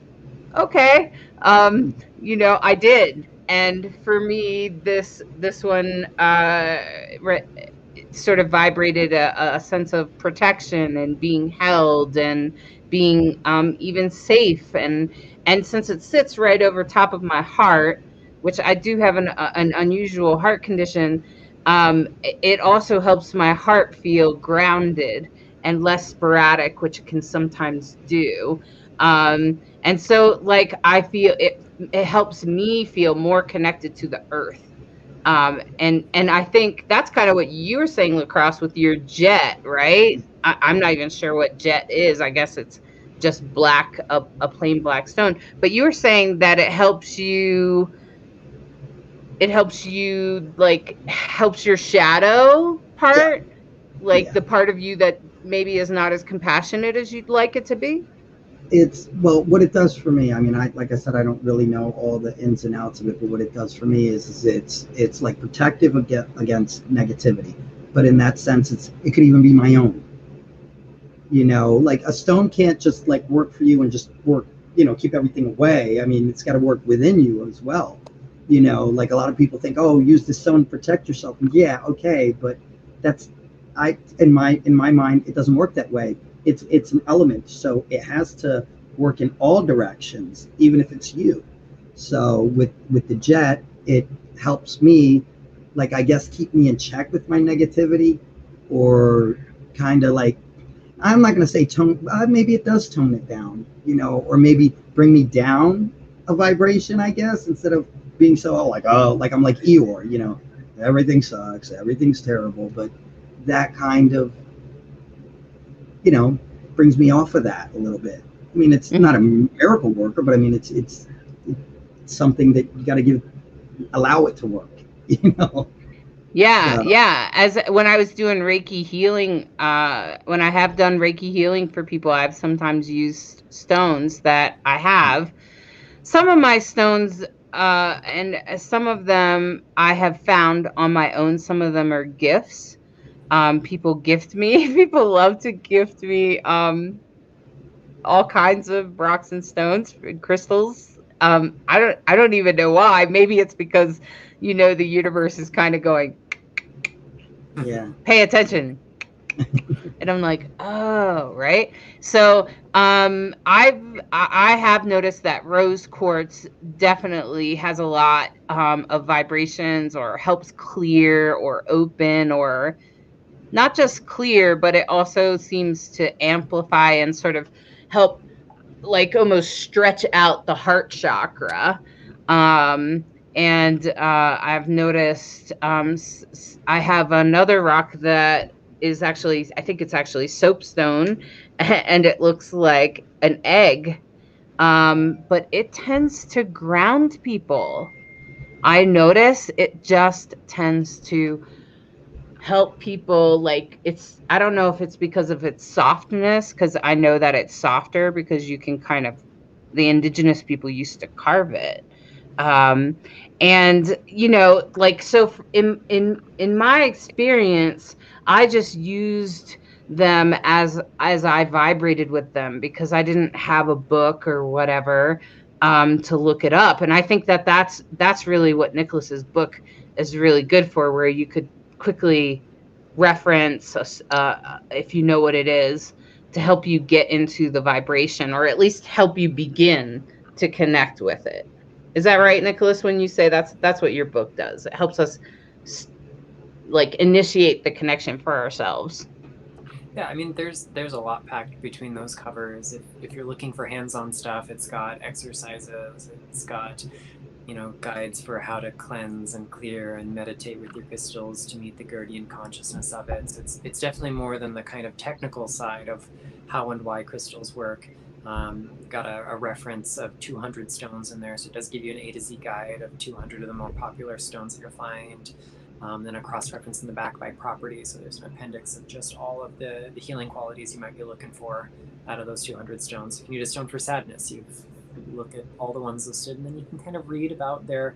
okay, I did. And for me, this one sort of vibrated a sense of protection and being held and being even safe. And since it sits right over top of my heart, which I do have an unusual heart condition, it also helps my heart feel grounded and less sporadic, which it can sometimes do. And so, like, I feel it helps me feel more connected to the earth. And I think that's kind of what you were saying, Lacrosse, with your jet, right? I'm not even sure what jet is. I guess it's just black, a plain black stone. But you were saying that it helps you, like, helps your shadow part, like the part of you that maybe is not as compassionate as you'd like it to be. What it does for me, I mean, like I said, I don't really know all the ins and outs of it, but what it does for me is it's like protective against negativity. But in that sense, it could even be my own. Like a stone can't just like work for you and just work, keep everything away. I mean, it's got to work within you as well. Like a lot of people think, oh, use the stone to protect yourself. And yeah, okay, but in my mind, it doesn't work that way. It's an element, so it has to work in all directions, even if it's you. So with the jet, it helps me, like, I guess, keep me in check with my negativity, or kind of like, I'm not going to say tone, maybe it does tone it down, or maybe bring me down a vibration, I guess, instead of being so like I'm like Eeyore, everything sucks, everything's terrible. But that kind of, brings me off of that a little bit. I mean, it's not a miracle worker, but I mean, it's something that you got to allow it to work, Yeah, yeah. As when I was doing Reiki healing, when I have done Reiki healing for people, I've sometimes used stones that I have. some of my stones, and some of them I have found on my own. Some of them are gifts. People gift me. People love to gift me all kinds of rocks and stones and crystals. I don't even know why. Maybe it's because the universe is kind of going, Yeah. pay attention. And I'm like, oh, right. So I have noticed that rose quartz definitely has a lot of vibrations, or helps clear or open, or not just clear, but it also seems to amplify and sort of help, like, almost stretch out the heart chakra. Um, and I've noticed I have another rock that is actually, I think it's actually soapstone, and it looks like an egg. But it tends to ground people. I notice it just tends to help people, like, I don't know if it's because of its softness, because I know that it's softer because you can kind of, the indigenous people used to carve it. um and like, so in my experience, I just used them as I vibrated with them, because I didn't have a book or whatever to look it up. And I think that that's really what Nicholas's book is really good for, where you could quickly reference if you know what it is, to help you get into the vibration, or at least help you begin to connect with it. Is that right, Nicholas, when you say that's what your book does? It helps us like initiate the connection for ourselves. Yeah, I mean, there's a lot packed between those covers. If you're looking for hands-on stuff, it's got exercises, it's got guides for how to cleanse and clear and meditate with your crystals to meet the guardian consciousness of it. So it's definitely more than the kind of technical side of how and why crystals work. Got a reference of 200 stones in there, so it does give you an A to Z guide of 200 of the more popular stones that you'll find. Then a cross-reference in the back by property, so there's an appendix of just all of the healing qualities you might be looking for out of those 200 stones. If you need a stone for sadness, you look at all the ones listed, and then you can kind of read about their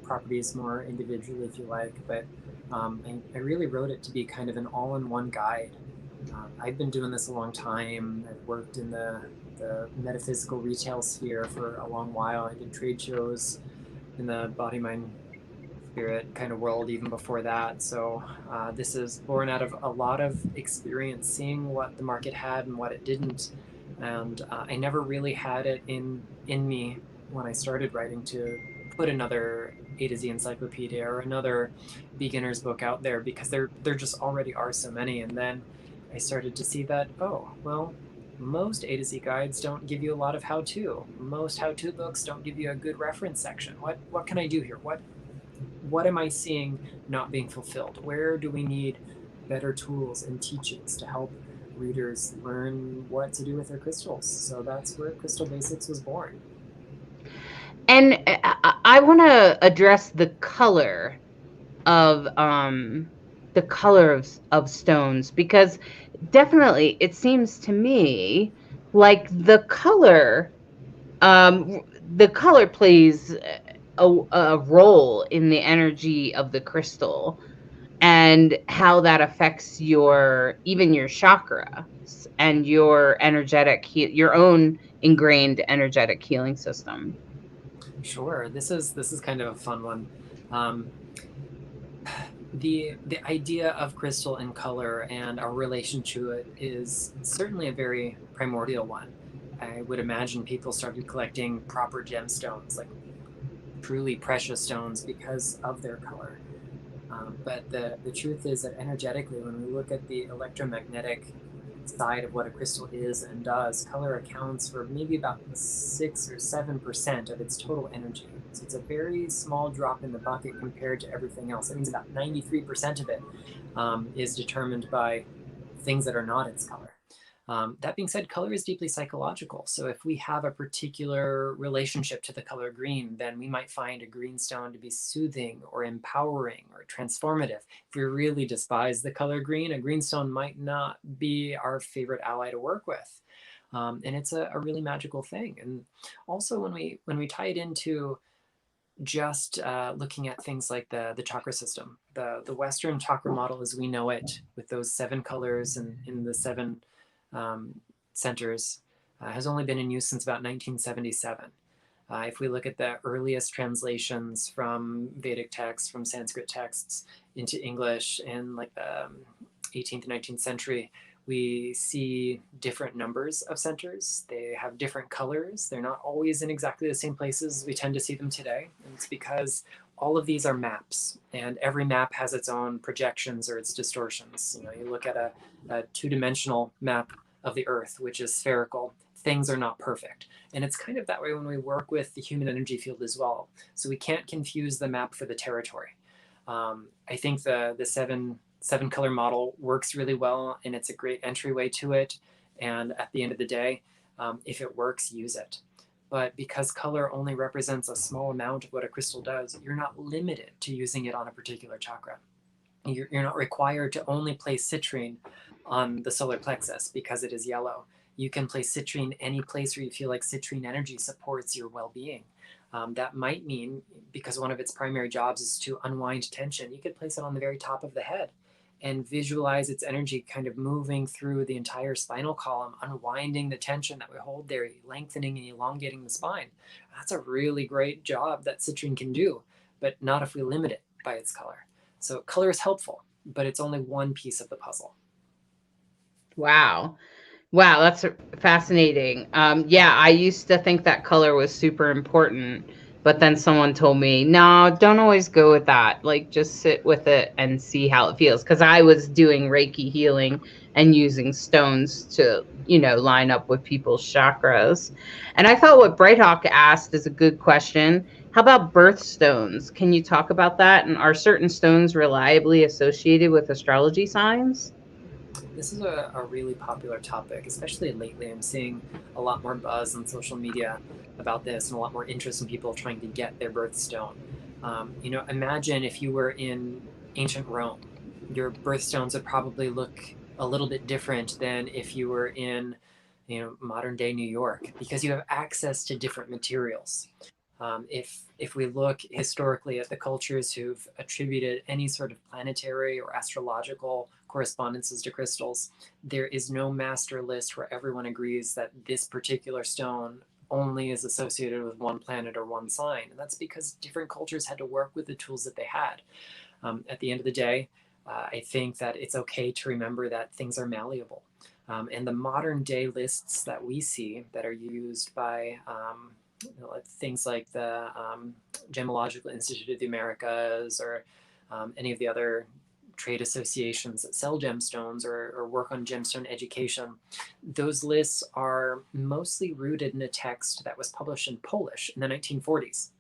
properties more individually if you like. But I really wrote it to be kind of an all-in-one guide. I've been doing this a long time. I've worked in the metaphysical retail sphere for a long while. I did trade shows in the body, mind, spirit kind of world even before that. So this is born out of a lot of experience seeing what the market had and what it didn't. And I never really had it in me when I started writing to put another A to Z encyclopedia or another beginner's book out there, because there just already are so many. And then I started to see that, oh, well, most A to Z guides don't give you a lot of how-to. Most how-to books don't give you a good reference section. What can I do here? What am I seeing not being fulfilled? Where do we need better tools and teachings to help readers learn what to do with their crystals? So that's where Crystal Basics was born. And I want to address the color of stones, because definitely it seems to me like the color plays a role in the energy of the crystal, and how that affects your chakra and your your own ingrained energetic healing system. Sure, this is kind of a fun one. The idea of crystal and color and our relation to it is certainly a very primordial one. I would imagine people started collecting proper gemstones, like truly precious stones, because of their color. But the truth is that energetically, when we look at the electromagnetic side of what a crystal is and does, color accounts for maybe about 6 or 7% of its total energy. So it's a very small drop in the bucket compared to everything else. That means about 93% of it is determined by things that are not its color. That being said, color is deeply psychological. So if we have a particular relationship to the color green, then we might find a green stone to be soothing or empowering or transformative. If we really despise the color green, a green stone might not be our favorite ally to work with. And it's a really magical thing. And also when we tie it into just looking at things like the chakra system, the Western chakra model as we know it, with those 7 colors and in the 7 centers, has only been in use since about 1977. If we look at the earliest translations from Vedic texts, from Sanskrit texts into English in like the 18th and 19th century, we see different numbers of centers. They have different colors. They're not always in exactly the same places as we tend to see them today. And it's because all of these are maps, and every map has its own projections or its distortions. You know, you look at a two-dimensional map of the Earth, which is spherical. Things are not perfect. And it's kind of that way when we work with the human energy field as well. So we can't confuse the map for the territory. I think the seven color model works really well, and it's a great entryway to it. And at the end of the day, if it works, use it. But because color only represents a small amount of what a crystal does, you're not limited to using it on a particular chakra. You're not required to only place citrine on the solar plexus because it is yellow. You can place citrine any place where you feel like citrine energy supports your well-being. That might mean, because one of its primary jobs is to unwind tension, you could place it on the very top of the head and visualize its energy kind of moving through the entire spinal column, unwinding the tension that we hold there, lengthening and elongating the spine. That's a really great job that citrine can do, but not if we limit it by its color. So color is helpful, but it's only one piece of the puzzle. Wow. Wow, that's fascinating. Yeah, I used to think that color was super important, but then someone told me, no, don't always go with that. Like, just sit with it and see how it feels. Because I was doing Reiki healing and using stones to, line up with people's chakras. And I thought what Brighthawk asked is a good question. How about birthstones? Can you talk about that? And are certain stones reliably associated with astrology signs? This is a really popular topic, especially lately. I'm seeing a lot more buzz on social media about this and a lot more interest in people trying to get their birthstone. Imagine if you were in ancient Rome, your birthstones would probably look a little bit different than if you were in, modern day New York, because you have access to different materials. If we look historically at the cultures who've attributed any sort of planetary or astrological correspondences to crystals, there is no master list where everyone agrees that this particular stone only is associated with one planet or one sign. And that's because different cultures had to work with the tools that they had. At the end of the day, I think that it's okay to remember that things are malleable. And the modern day lists that we see that are used by things like the Gemological Institute of the Americas or any of the other trade associations that sell gemstones or work on gemstone education, those lists are mostly rooted in a text that was published in Polish in the 1940s.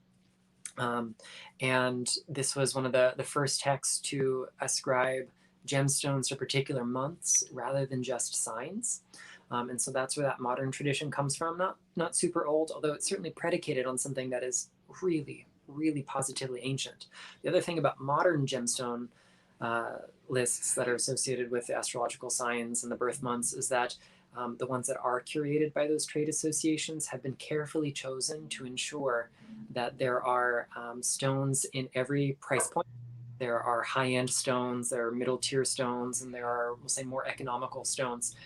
And this was one of the first texts to ascribe gemstones to particular months rather than just signs. And so that's where that modern tradition comes from. Not super old, although it's certainly predicated on something that is really, really positively ancient. The other thing about modern gemstone lists that are associated with the astrological signs and the birth months is that the ones that are curated by those trade associations have been carefully chosen to ensure that there are stones in every price point. There are high-end stones, there are middle-tier stones, and there are, we'll say, more economical stones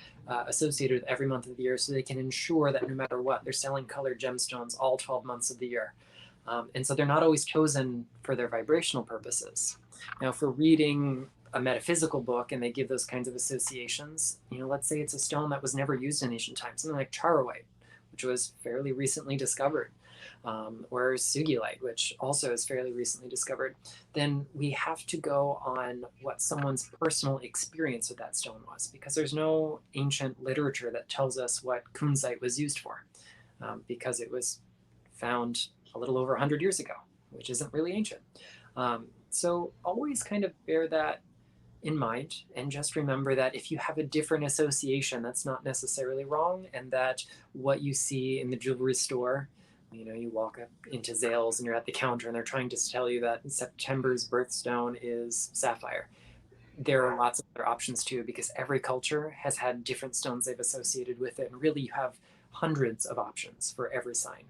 associated with every month of the year, so they can ensure that no matter what, they're selling colored gemstones all 12 months of the year. And so they're not always chosen for their vibrational purposes. Now, if we're reading a metaphysical book and they give those kinds of associations, let's say it's a stone that was never used in ancient times, something like charoite, which was fairly recently discovered, or sugilite, which also is fairly recently discovered, then we have to go on what someone's personal experience with that stone was, because there's no ancient literature that tells us what kunzite was used for, because it was found a little over 100 years ago, which isn't really ancient. So always kind of bear that in mind, and just remember that if you have a different association, that's not necessarily wrong, and that what you see in the jewelry store, you walk up into Zales and you're at the counter and they're trying to tell you that September's birthstone is sapphire. there are lots of other options too, because every culture has had different stones they've associated with it. And really, you have hundreds of options for every sign.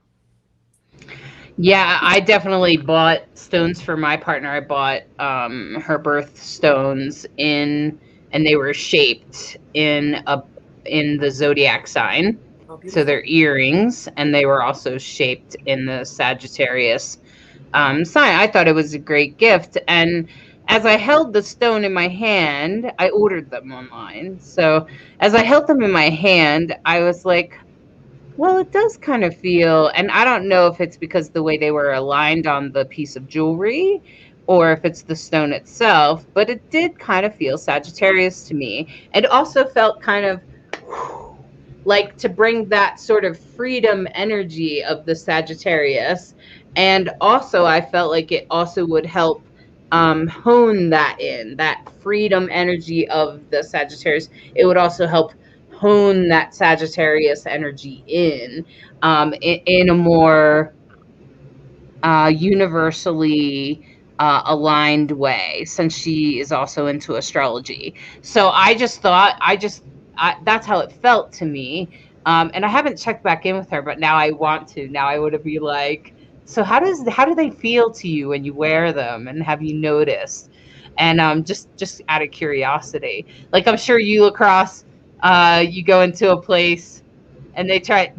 Yeah, I definitely bought stones for my partner. I bought her birth stones and they were shaped in the zodiac sign. Oh, So beautiful. they're earrings, and they were also shaped in the Sagittarius sign. I thought it was a great gift, and as I held the stone in my hand, I ordered them online. So as I held them in my hand, I was like, well, it does kind of feel, and I don't know if it's because the way they were aligned on the piece of jewelry or if it's the stone itself, but it did kind of feel Sagittarius to me. It also felt kind of like to bring that sort of freedom energy of the Sagittarius. And also, I felt like it also would help hone that freedom energy of the Sagittarius. It would also help hone that Sagittarius energy in a more universally aligned way, since she is also into astrology. So I just thought, that's how it felt to me. And I haven't checked back in with her, but now I want to. Now I would be like, so how do they feel to you when you wear them, and have you noticed? And just out of curiosity, like I'm sure you across, you go into a place and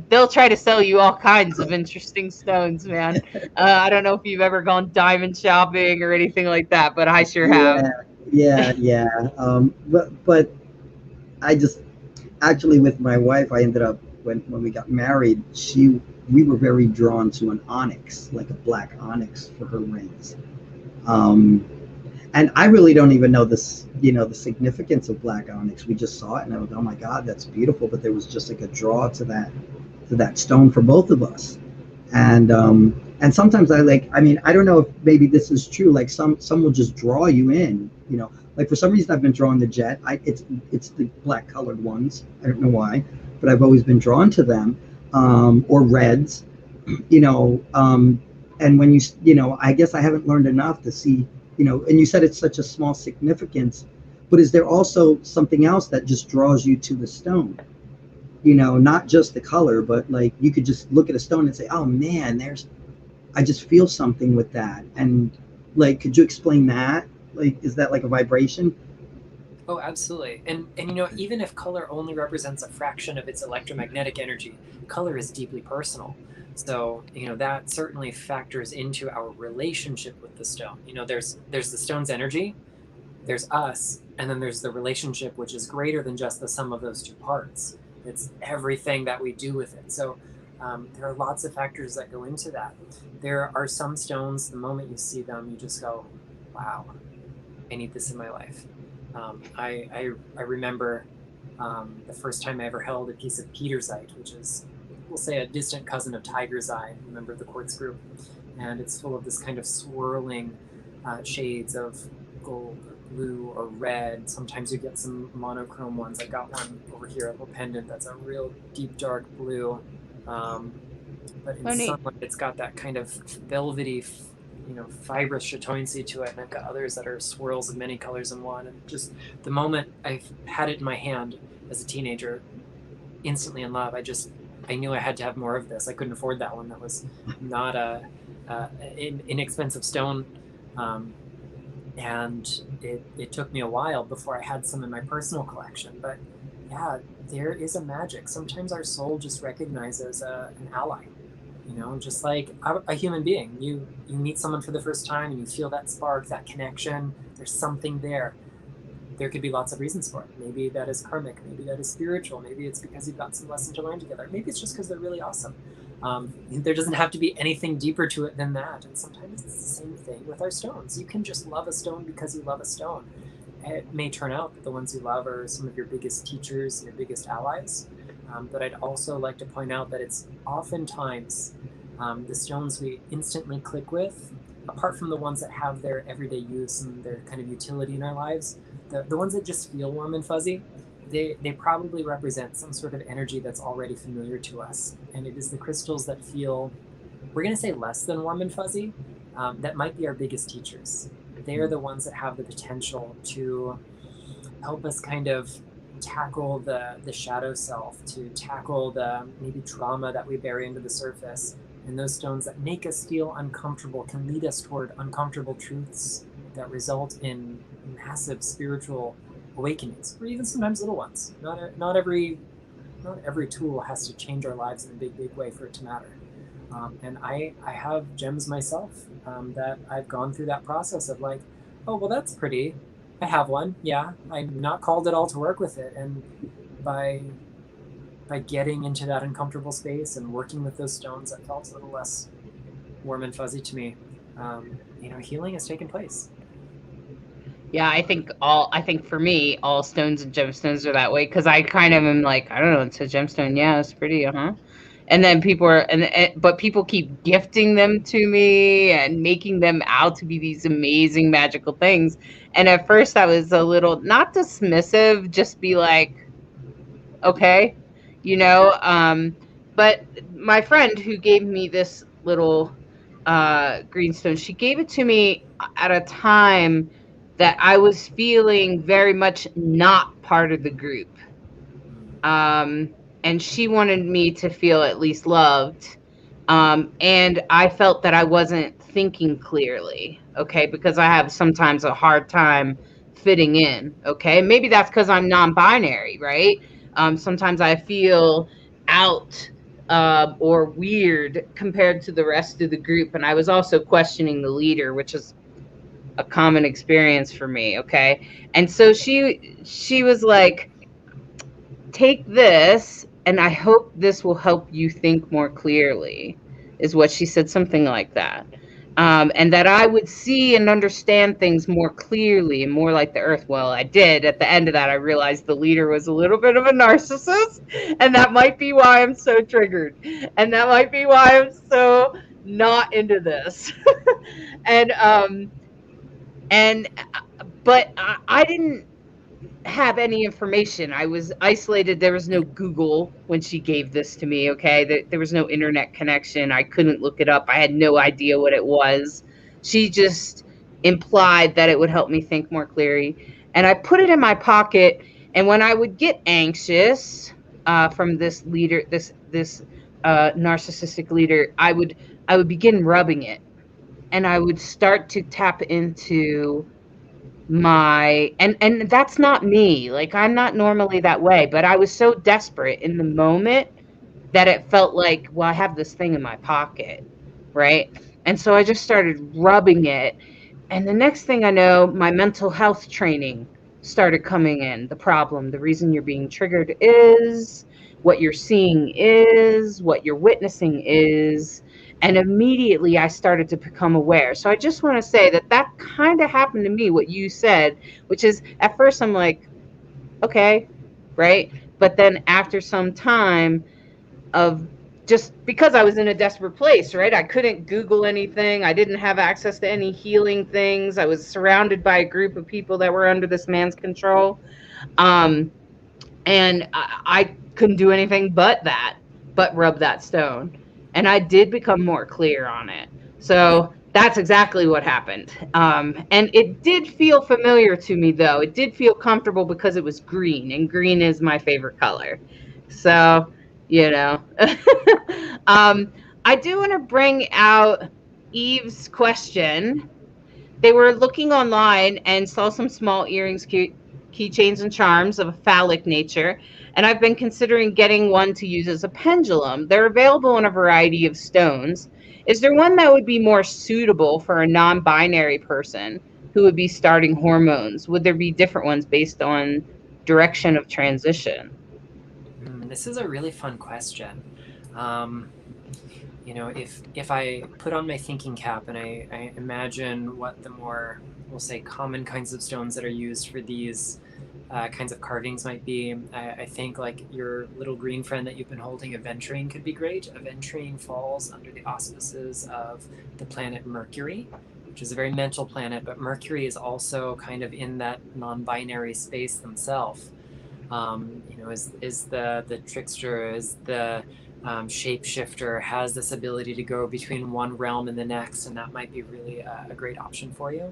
they'll try to sell you all kinds of interesting stones, man. I don't know if you've ever gone diamond shopping or anything like that, but I sure have. Yeah. But I just actually, with my wife, I ended up, when we got married, we were very drawn to an onyx, like a black onyx for her rings. And I really don't even know this, the significance of black onyx. We just saw it and I was, oh my God, that's beautiful. But there was just like a draw to that stone for both of us. And sometimes I don't know if maybe this is true. Like some will just draw you in, like for some reason I've been drawn to jet. It's the black colored ones. I don't know why, but I've always been drawn to them, or reds, and when I guess I haven't learned enough to see, and you said it's such a small significance, but is there also something else that just draws you to the stone? Not just the color, but like you could just look at a stone and say, oh man, I just feel something with that. And like, could you explain that? Like, is that like a vibration? Oh, absolutely. And even if color only represents a fraction of its electromagnetic energy, color is deeply personal. So, that certainly factors into our relationship with the stone. There's the stone's energy, there's us, and then there's the relationship, which is greater than just the sum of those two parts. It's everything that we do with it. So there are lots of factors that go into that. There are some stones, the moment you see them, you just go, wow, I need this in my life. I remember the first time I ever held a piece of petersite, which is, we'll say, a distant cousin of tiger's eye, a member of the quartz group. And it's full of this kind of swirling shades of gold or blue or red. Sometimes you get some monochrome ones. I got one over here, a little pendant that's a real deep dark blue. But in sunlight, it's got that kind of velvety, fibrous chatoyancy to it. And I've got others that are swirls of many colors in one. And just the moment I had it in my hand as a teenager, instantly in love, I knew I had to have more of this. I couldn't afford that one. That was not an inexpensive stone. And it took me a while before I had some in my personal collection. But yeah, there is a magic. Sometimes our soul just recognizes an ally, just like a human being. You meet someone for the first time and you feel that spark, that connection. There's something there. There could be lots of reasons for it. Maybe that is karmic. Maybe that is spiritual. Maybe it's because you've got some lesson to learn together. Maybe it's just because they're really awesome. There doesn't have to be anything deeper to it than that. And sometimes it's the same thing with our stones. You can just love a stone because you love a stone. It may turn out that the ones you love are some of your biggest teachers and your biggest allies. But I'd also like to point out that it's oftentimes the stones we instantly click with, apart from the ones that have their everyday use and their kind of utility in our lives, the ones that just feel warm and fuzzy, they probably represent some sort of energy that's already familiar to us. And it is the crystals that feel, we're going to say less than warm and fuzzy, that might be our biggest teachers. They are the ones that have the potential to help us kind of tackle the shadow self, to tackle the maybe trauma that we bury under the surface. And those stones that make us feel uncomfortable can lead us toward uncomfortable truths that result in massive spiritual awakenings, or even sometimes little ones. Not every tool has to change our lives in a big way for it to matter. And I have gems myself that I've gone through that process of like, oh, well, that's pretty. I have one. Yeah, I'm not called at all to work with it. And by getting into that uncomfortable space and working with those stones, that felt a little less warm and fuzzy to me. Healing has taken place. Yeah, I think for me, all stones and gemstones are that way, because I kind of am like, I don't know, it's a gemstone. Yeah, it's pretty, And then but people keep gifting them to me and making them out to be these amazing magical things. And at first I was a little, not dismissive, just be like, okay, but my friend who gave me this little greenstone, she gave it to me at a time that I was feeling very much not part of the group. And she wanted me to feel at least loved. And I felt that I wasn't thinking clearly, okay, because I have sometimes a hard time fitting in, okay? Maybe that's because I'm non-binary, right? Sometimes I feel out or weird compared to the rest of the group. And I was also questioning the leader, which is a common experience for me, okay? And so she was like, take this, and I hope this will help you think more clearly, is what she said, something like that. And that I would see and understand things more clearly and more like the earth. Well, I did. At the end of that, I realized the leader was a little bit of a narcissist, and that might be why I'm so triggered. And that might be why I'm so not into this. But I didn't have any information. I was isolated. There was no Google when she gave this to me, okay? There was no internet connection. I couldn't look it up. I had no idea what it was. She just implied that it would help me think more clearly. And I put it in my pocket, and when I would get anxious from this leader, this narcissistic leader, I would begin rubbing it, and I would start to tap into my and that's not me. Like, I'm not normally that way, but I was so desperate in the moment that it felt like, well, I have this thing in my pocket, right? And so I just started rubbing it, and the next thing I know, my mental health training started coming in. The reason you're being triggered is, what you're seeing is, what you're witnessing is. And immediately I started to become aware. So I just want to say that kind of happened to me, what you said, which is, at first I'm like, okay, right? But then after some time of, just because I was in a desperate place, right? I couldn't Google anything. I didn't have access to any healing things. I was surrounded by a group of people that were under this man's control. And I couldn't do anything but rub that stone. And I did become more clear on it. So that's exactly what happened. And it did feel familiar to me, though. It did feel comfortable because it was green, and green is my favorite color. So, I do want to bring out Eve's question. They were looking online and saw some small earrings, keychains, and charms of a phallic nature, and I've been considering getting one to use as a pendulum. They're available in a variety of stones. Is there one that would be more suitable for a non-binary person who would be starting hormones? Would there be different ones based on direction of transition? This is a really fun question. If I put on my thinking cap and I imagine what the more, we'll say, common kinds of stones that are used for these kinds of carvings might be, I think like your little green friend that you've been holding, aventurine, could be great. Aventurine falls under the auspices of the planet Mercury, which is a very mental planet, but Mercury is also kind of in that non-binary space themselves. Is the trickster, is the shapeshifter, has this ability to go between one realm and the next, and that might be really a great option for you.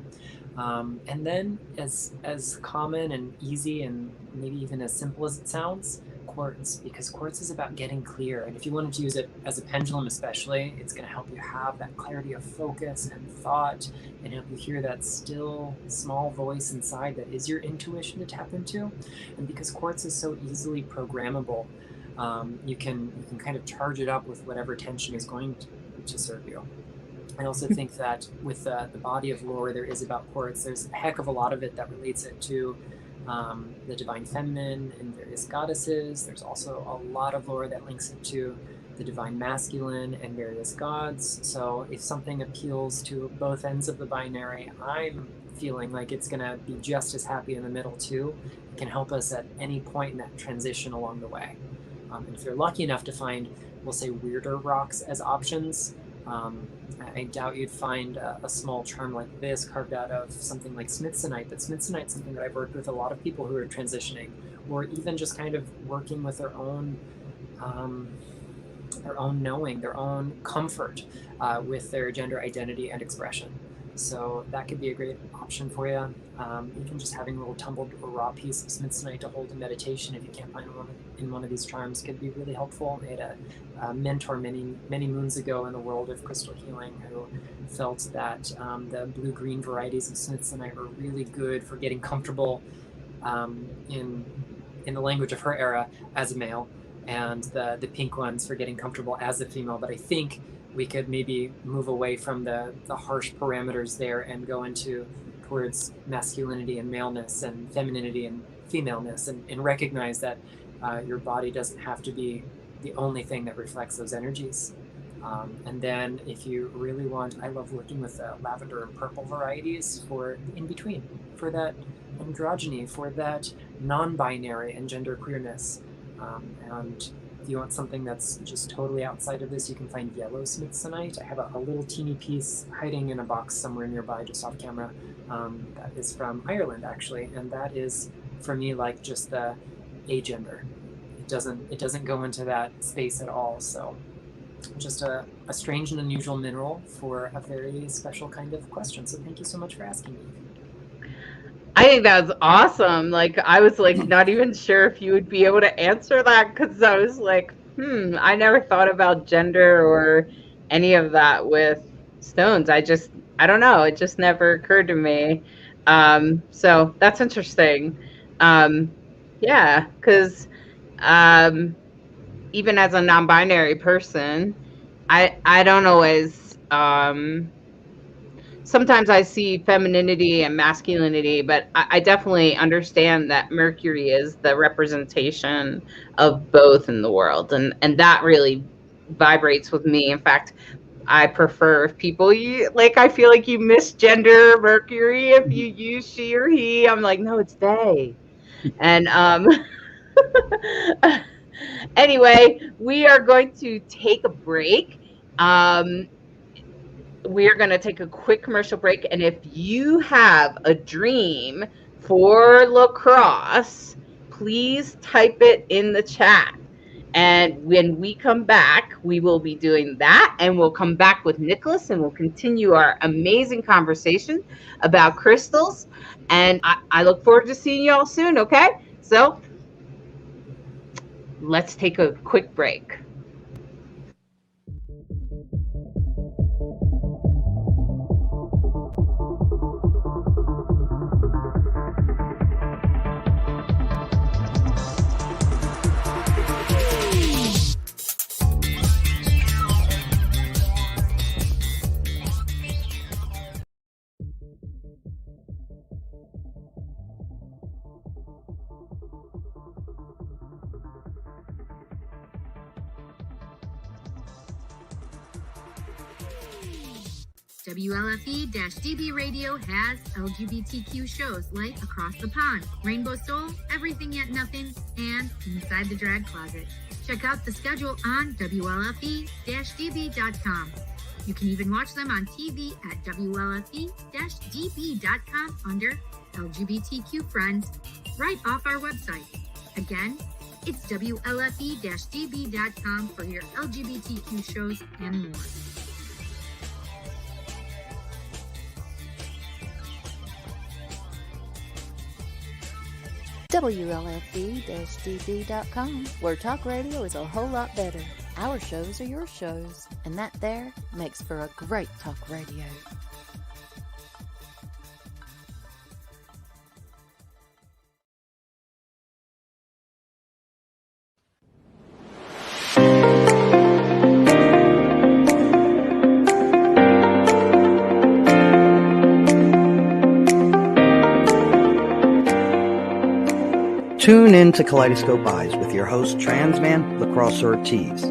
And then as common and easy and maybe even as simple as it sounds, quartz, because quartz is about getting clear. And if you wanted to use it as a pendulum especially, it's going to help you have that clarity of focus and thought and help you hear that still small voice inside that is your intuition to tap into. And because quartz is so easily programmable, you can kind of charge it up with whatever tension is going to serve you. I also think that with the body of lore there is about quartz, there's a heck of a lot of it that relates it to the divine feminine and various goddesses. There's also a lot of lore that links it to the divine masculine and various gods. So if something appeals to both ends of the binary, I'm feeling like it's going to be just as happy in the middle too. It can help us at any point in that transition along the way. And if you're lucky enough to find, we'll say, weirder rocks as options, I doubt you'd find a small charm like this carved out of something like smithsonite. But smithsonite's something that I've worked with a lot of people who are transitioning, or even just kind of working with their own knowing, their own comfort with their gender identity and expression. So that could be a great option for you. Even just having a little tumbled or raw piece of smithsonite to hold in meditation, if you can't find one in one of these charms, could be really helpful. I had a mentor many moons ago in the world of crystal healing who felt that the blue-green varieties of smithsonite were really good for getting comfortable in the language of her era as a male, and the pink ones for getting comfortable as a female. But I think we could maybe move away from the harsh parameters there and go towards masculinity and maleness and femininity and femaleness, and recognize that your body doesn't have to be the only thing that reflects those energies. And then if you really want, I love working with lavender and purple varieties for in between, for that androgyny, for that non-binary and gender queerness. And if you want something that's just totally outside of this, you can find yellow smithsonite. I have a little teeny piece hiding in a box somewhere nearby, just off camera. That is from Ireland, actually, and that is, for me, like just the agender. It doesn't go into that space at all. So, just a strange and unusual mineral for a very special kind of question. So, thank you so much for asking me. I think that was awesome. Like, I was like not even sure if you would be able to answer that, because I was like, I never thought about gender or any of that with stones. I don't know. It just never occurred to me. So that's interesting. Yeah, because even as a non-binary person, I don't always. Sometimes I see femininity and masculinity, but I definitely understand that Mercury is the representation of both in the world, and that really vibrates with me. In fact, I prefer if people I feel like you misgender Mercury if you use she or he. I'm like, no, it's they. And anyway, we are going to take a break. We are going to take a quick commercial break, and if you have a dream for lacrosse, please type it in the chat. And when we come back, we will be doing that, and we'll come back with Nicholas, and we'll continue our amazing conversation about crystals. And I look forward to seeing you all soon, okay? So let's take a quick break. WLFE-DB Radio has LGBTQ shows like Across the Pond, Rainbow Soul, Everything Yet Nothing, and Inside the Drag Closet. Check out the schedule on WLFE-DB.com. You can even watch them on TV at WLFE-DB.com under LGBTQ Friends, right off our website. Again, it's WLFE-DB.com for your LGBTQ shows and more. WLFD-DB.com, where talk radio is a whole lot better. Our shows are your shows, and that there makes for a great talk radio. Tune in to Kaleidoscope Eyes with your host, Transman Lacrosse Ortiz.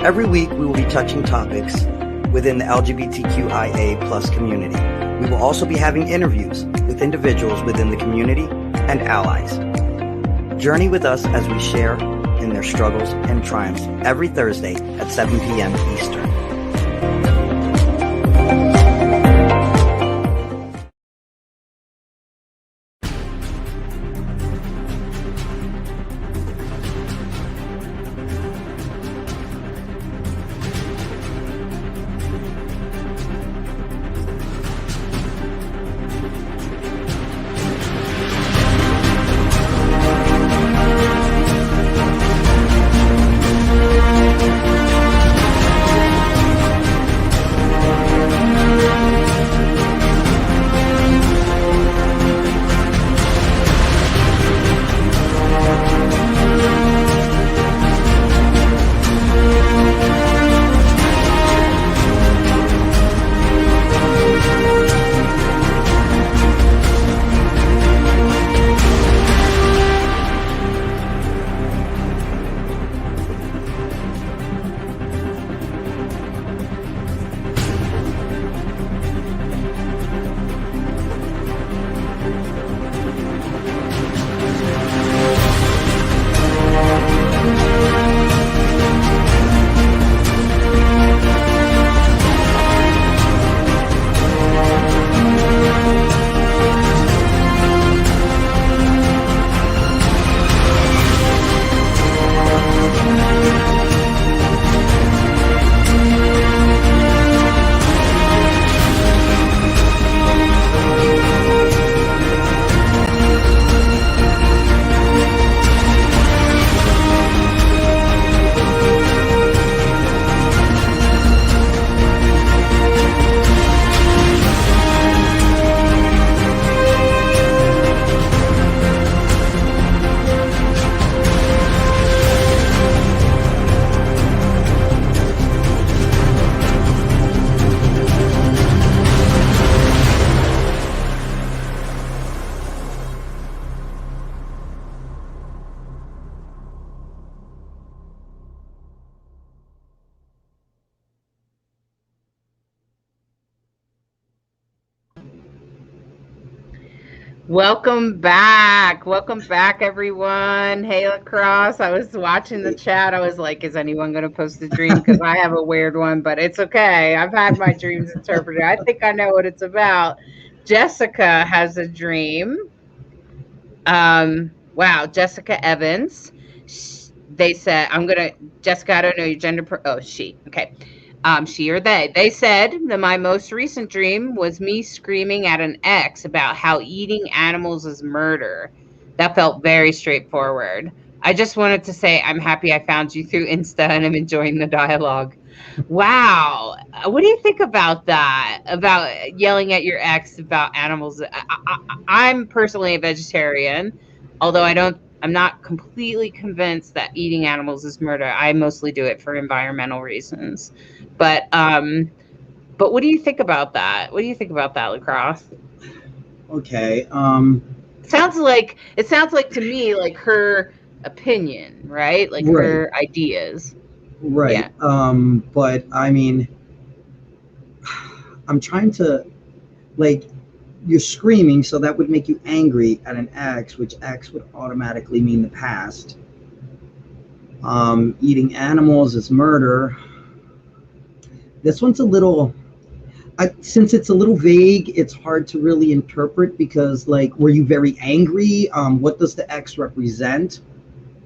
Every week, we will be touching topics within the LGBTQIA plus community. We will also be having interviews with individuals within the community and allies. Journey with us as we share in their struggles and triumphs every Thursday at 7 p.m. Eastern. Welcome back, everyone. Hey, Lacrosse. I was watching the chat. I was like, is anyone going to post a dream? Because I have a weird one, but it's okay. I've had my dreams interpreted. I think I know what it's about. Jessica has a dream. Wow, Jessica Evans. They said, Jessica, I don't know your gender. She. Okay. She or they. They said that my most recent dream was me screaming at an ex about how eating animals is murder. That felt very straightforward. I just wanted to say I'm happy I found you through Insta and I'm enjoying the dialogue. Wow. What do you think about that? About yelling at your ex about animals? I'm personally a vegetarian, although I'm not completely convinced that eating animals is murder. I mostly do it for environmental reasons. But what do you think about that? What do you think about that, Lacrosse? Okay. It sounds like to me like her opinion, right? Like right. her ideas. Right. Yeah. But I mean, I'm trying to, like, you're screaming, so that would make you angry at an ex, which ex would automatically mean the past. Eating animals is murder. This one's a little, since it's a little vague, it's hard to really interpret because, like, were you very angry? What does the ex represent?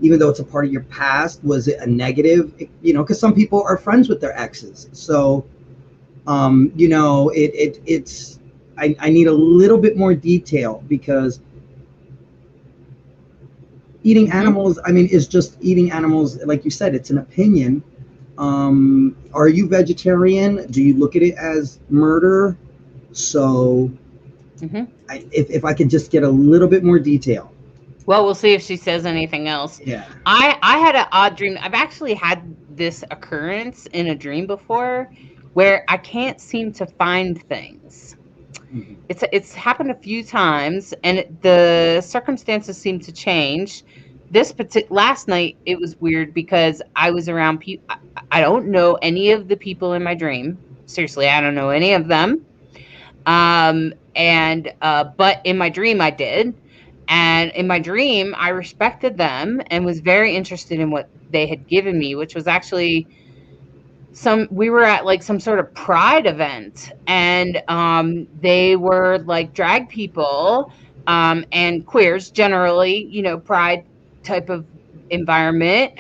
Even though it's a part of your past, was it a negative? You know, because some people are friends with their exes. So, you know, I need a little bit more detail because eating animals, I mean, is just eating animals. Like you said, it's an opinion. Are you vegetarian? Do you look at it as murder? So if I could just get a little bit more detail. Well, we'll see if she says anything else. Yeah. I had an odd dream. I've actually had this occurrence in a dream before where I can't seem to find things. It's happened a few times, and the circumstances seem to change. Last night, it was weird because I was around people. I don't know any of the people in my dream. Seriously, I don't know any of them. But in my dream, I did. And in my dream, I respected them and was very interested in what they had given me, which was actually we were at like some sort of pride event, and they were like drag people and queers generally, pride type of environment.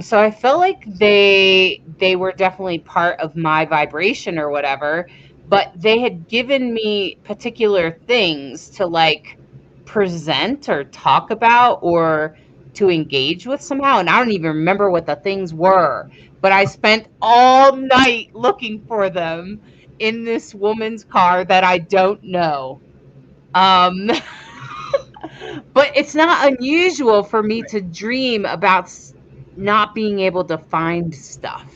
So I felt like they were definitely part of my vibration or whatever, but they had given me particular things to like present or talk about or to engage with somehow. And I don't even remember what the things were, but I spent all night looking for them in this woman's car that I don't know. But it's not unusual for me to dream about not being able to find stuff.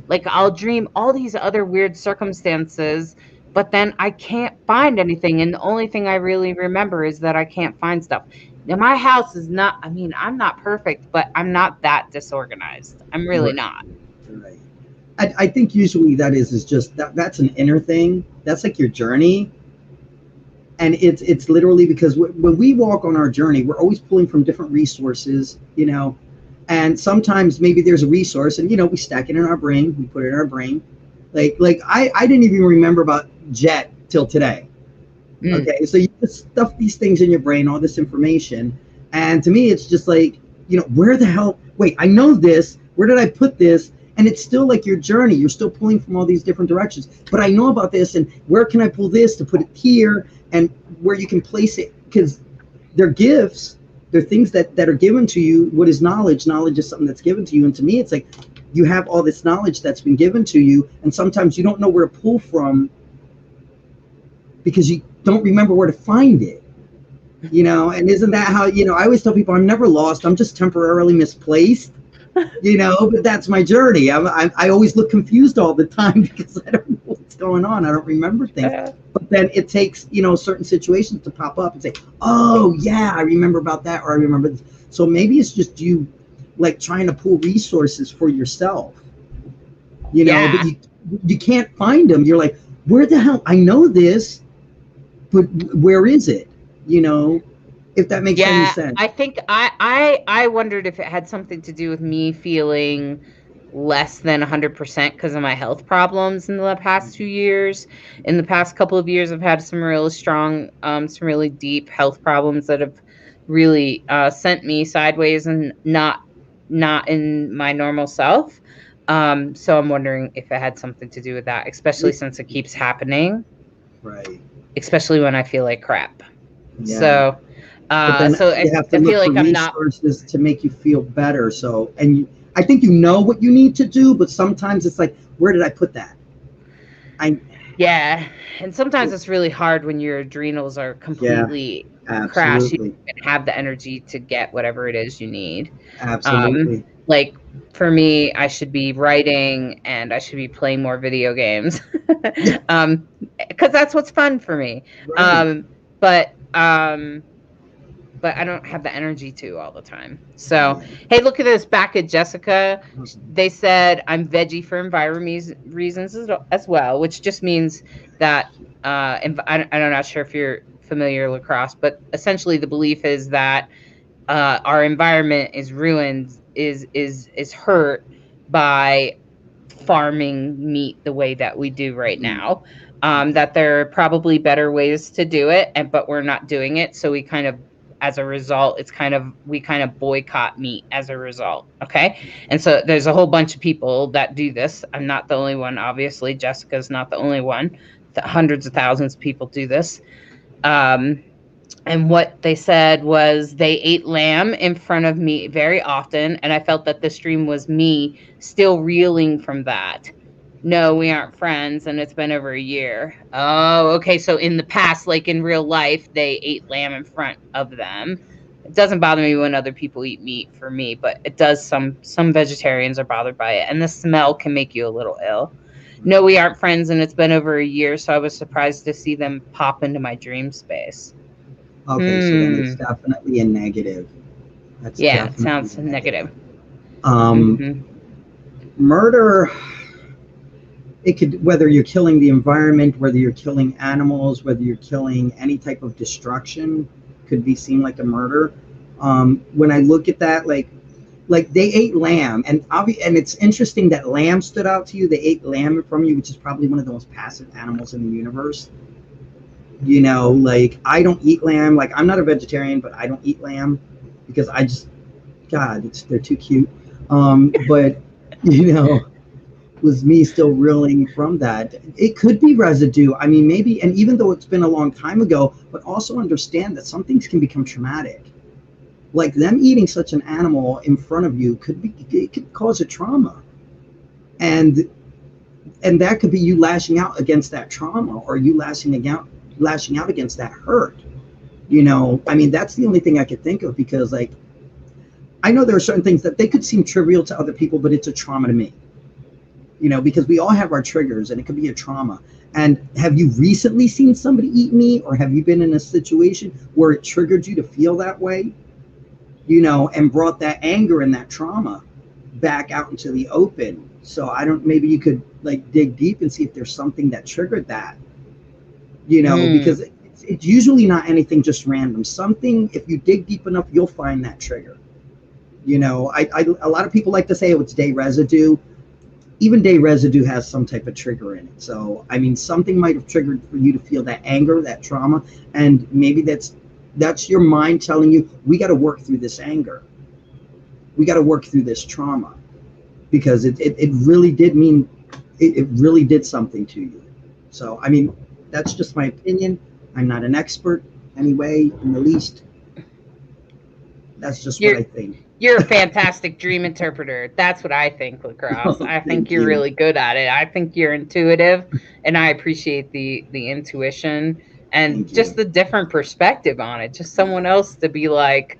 Like I'll dream all these other weird circumstances, but then I can't find anything. And the only thing I really remember is that I can't find stuff. Now, my house is not, I mean, I'm not perfect, but I'm not that disorganized. I'm really not. Right. I think usually that is just, that's an inner thing. That's like your journey. And it's literally because when we walk on our journey, we're always pulling from different resources, and sometimes maybe there's a resource and, we stack it in our brain, we put it in our brain. Like I didn't even remember about jet till today. Okay, so you just stuff these things in your brain, all this information, and to me it's just like, where the hell, wait, I know this, where did I put this? And it's still like your journey, you're still pulling from all these different directions, but I know about this, and where can I pull this to put it here, and where you can place it, because they're gifts, they're things that are given to you. What is knowledge? Knowledge is something that's given to you, and to me it's like you have all this knowledge that's been given to you, and sometimes you don't know where to pull from because you don't remember where to find it, and isn't that how, I always tell people I'm never lost, I'm just temporarily misplaced, but that's my journey. I always look confused all the time because I don't know what's going on, I don't remember things, but then it takes, certain situations to pop up and say, oh yeah, I remember about that, or I remember this. So maybe it's just you like trying to pull resources for yourself, but you can't find them. You're like, where the hell, I know this, but where is it? If that makes any sense. I think I wondered if it had something to do with me feeling less than 100% because of my health problems in the past 2 years. In the past couple of years, I've had some really strong, some really deep health problems that have really sent me sideways and not in my normal self. So I'm wondering if it had something to do with that, especially since it keeps happening. Right. Especially when I feel like crap. Yeah. So you have to I look feel like for I'm not resources to make you feel better. So, I think you know what you need to do, but sometimes it's like, where did I put that? And sometimes it's really hard when your adrenals are completely crashed. You don't have the energy to get whatever it is you need. Absolutely. Like for me, I should be writing and I should be playing more video games, because that's what's fun for me. Right. But I don't have the energy to all the time. So, hey, look at this. Back at Jessica, they said I'm veggie for environmental reasons as well, which just means that I'm not sure if you're familiar with lacrosse, but essentially the belief is that our environment is ruined, is hurt by farming meat the way that we do right now. That there are probably better ways to do it, but we're not doing it. So we kind of, as a result, we kind of boycott meat as a result. Okay. And so there's a whole bunch of people that do this. I'm not the only one. Obviously, Jessica's not the only one. Hundreds of thousands of people do this. And what they said was they ate lamb in front of me very often, and I felt that this dream was me still reeling from that. No, we aren't friends, and it's been over a year. Oh, okay. So in the past, like in real life, they ate lamb in front of them. It doesn't bother me when other people eat meat for me, but it does some vegetarians are bothered by it, and the smell can make you a little ill. No, we aren't friends, and it's been over a year, so I was surprised to see them pop into my dream space. Okay, so then it's definitely a negative. That's Yeah, it definitely sounds a negative. Murder, it could, whether you're killing the environment, whether you're killing animals, whether you're killing any type of destruction, could be seen like a murder. When I look at that, like they ate lamb, and it's interesting that lamb stood out to you. They ate lamb from you, which is probably one of the most passive animals in the universe. You know, like I don't eat lamb. Like I'm not a vegetarian, but I don't eat lamb because I just, God, they're too cute. But you know, was me still reeling from that. It could be residue. I mean, maybe, and even though it's been a long time ago, but also understand that some things can become traumatic. Like them eating such an animal in front of you it could cause a trauma. And that could be you lashing out against that trauma, or you lashing out against that hurt. You know, I mean, that's the only thing I could think of, because like, I know there are certain things that they could seem trivial to other people, but it's a trauma to me. You know, because we all have our triggers, and it could be a trauma. And have you recently seen somebody eat meat, or have you been in a situation where it triggered you to feel that way? You know, and brought that anger and that trauma back out into the open. So maybe you could like dig deep and see if there's something that triggered that. You know, because it's usually not anything just random. Something, if you dig deep enough, you'll find that trigger. You know, a lot of people like to say, oh, it's day residue. Even day residue has some type of trigger in it. So, I mean, something might have triggered for you to feel that anger, that trauma, and maybe that's your mind telling you, we got to work through this anger. We got to work through this trauma, because it really did mean, it really did something to you. So, I mean, that's just my opinion. I'm not an expert anyway, in the least. That's just what I think. You're a fantastic dream interpreter. That's what I think, Lacrosse. I think you're really good at it. I think you're intuitive, and I appreciate the intuition and just the different perspective on it. Just someone else to be like,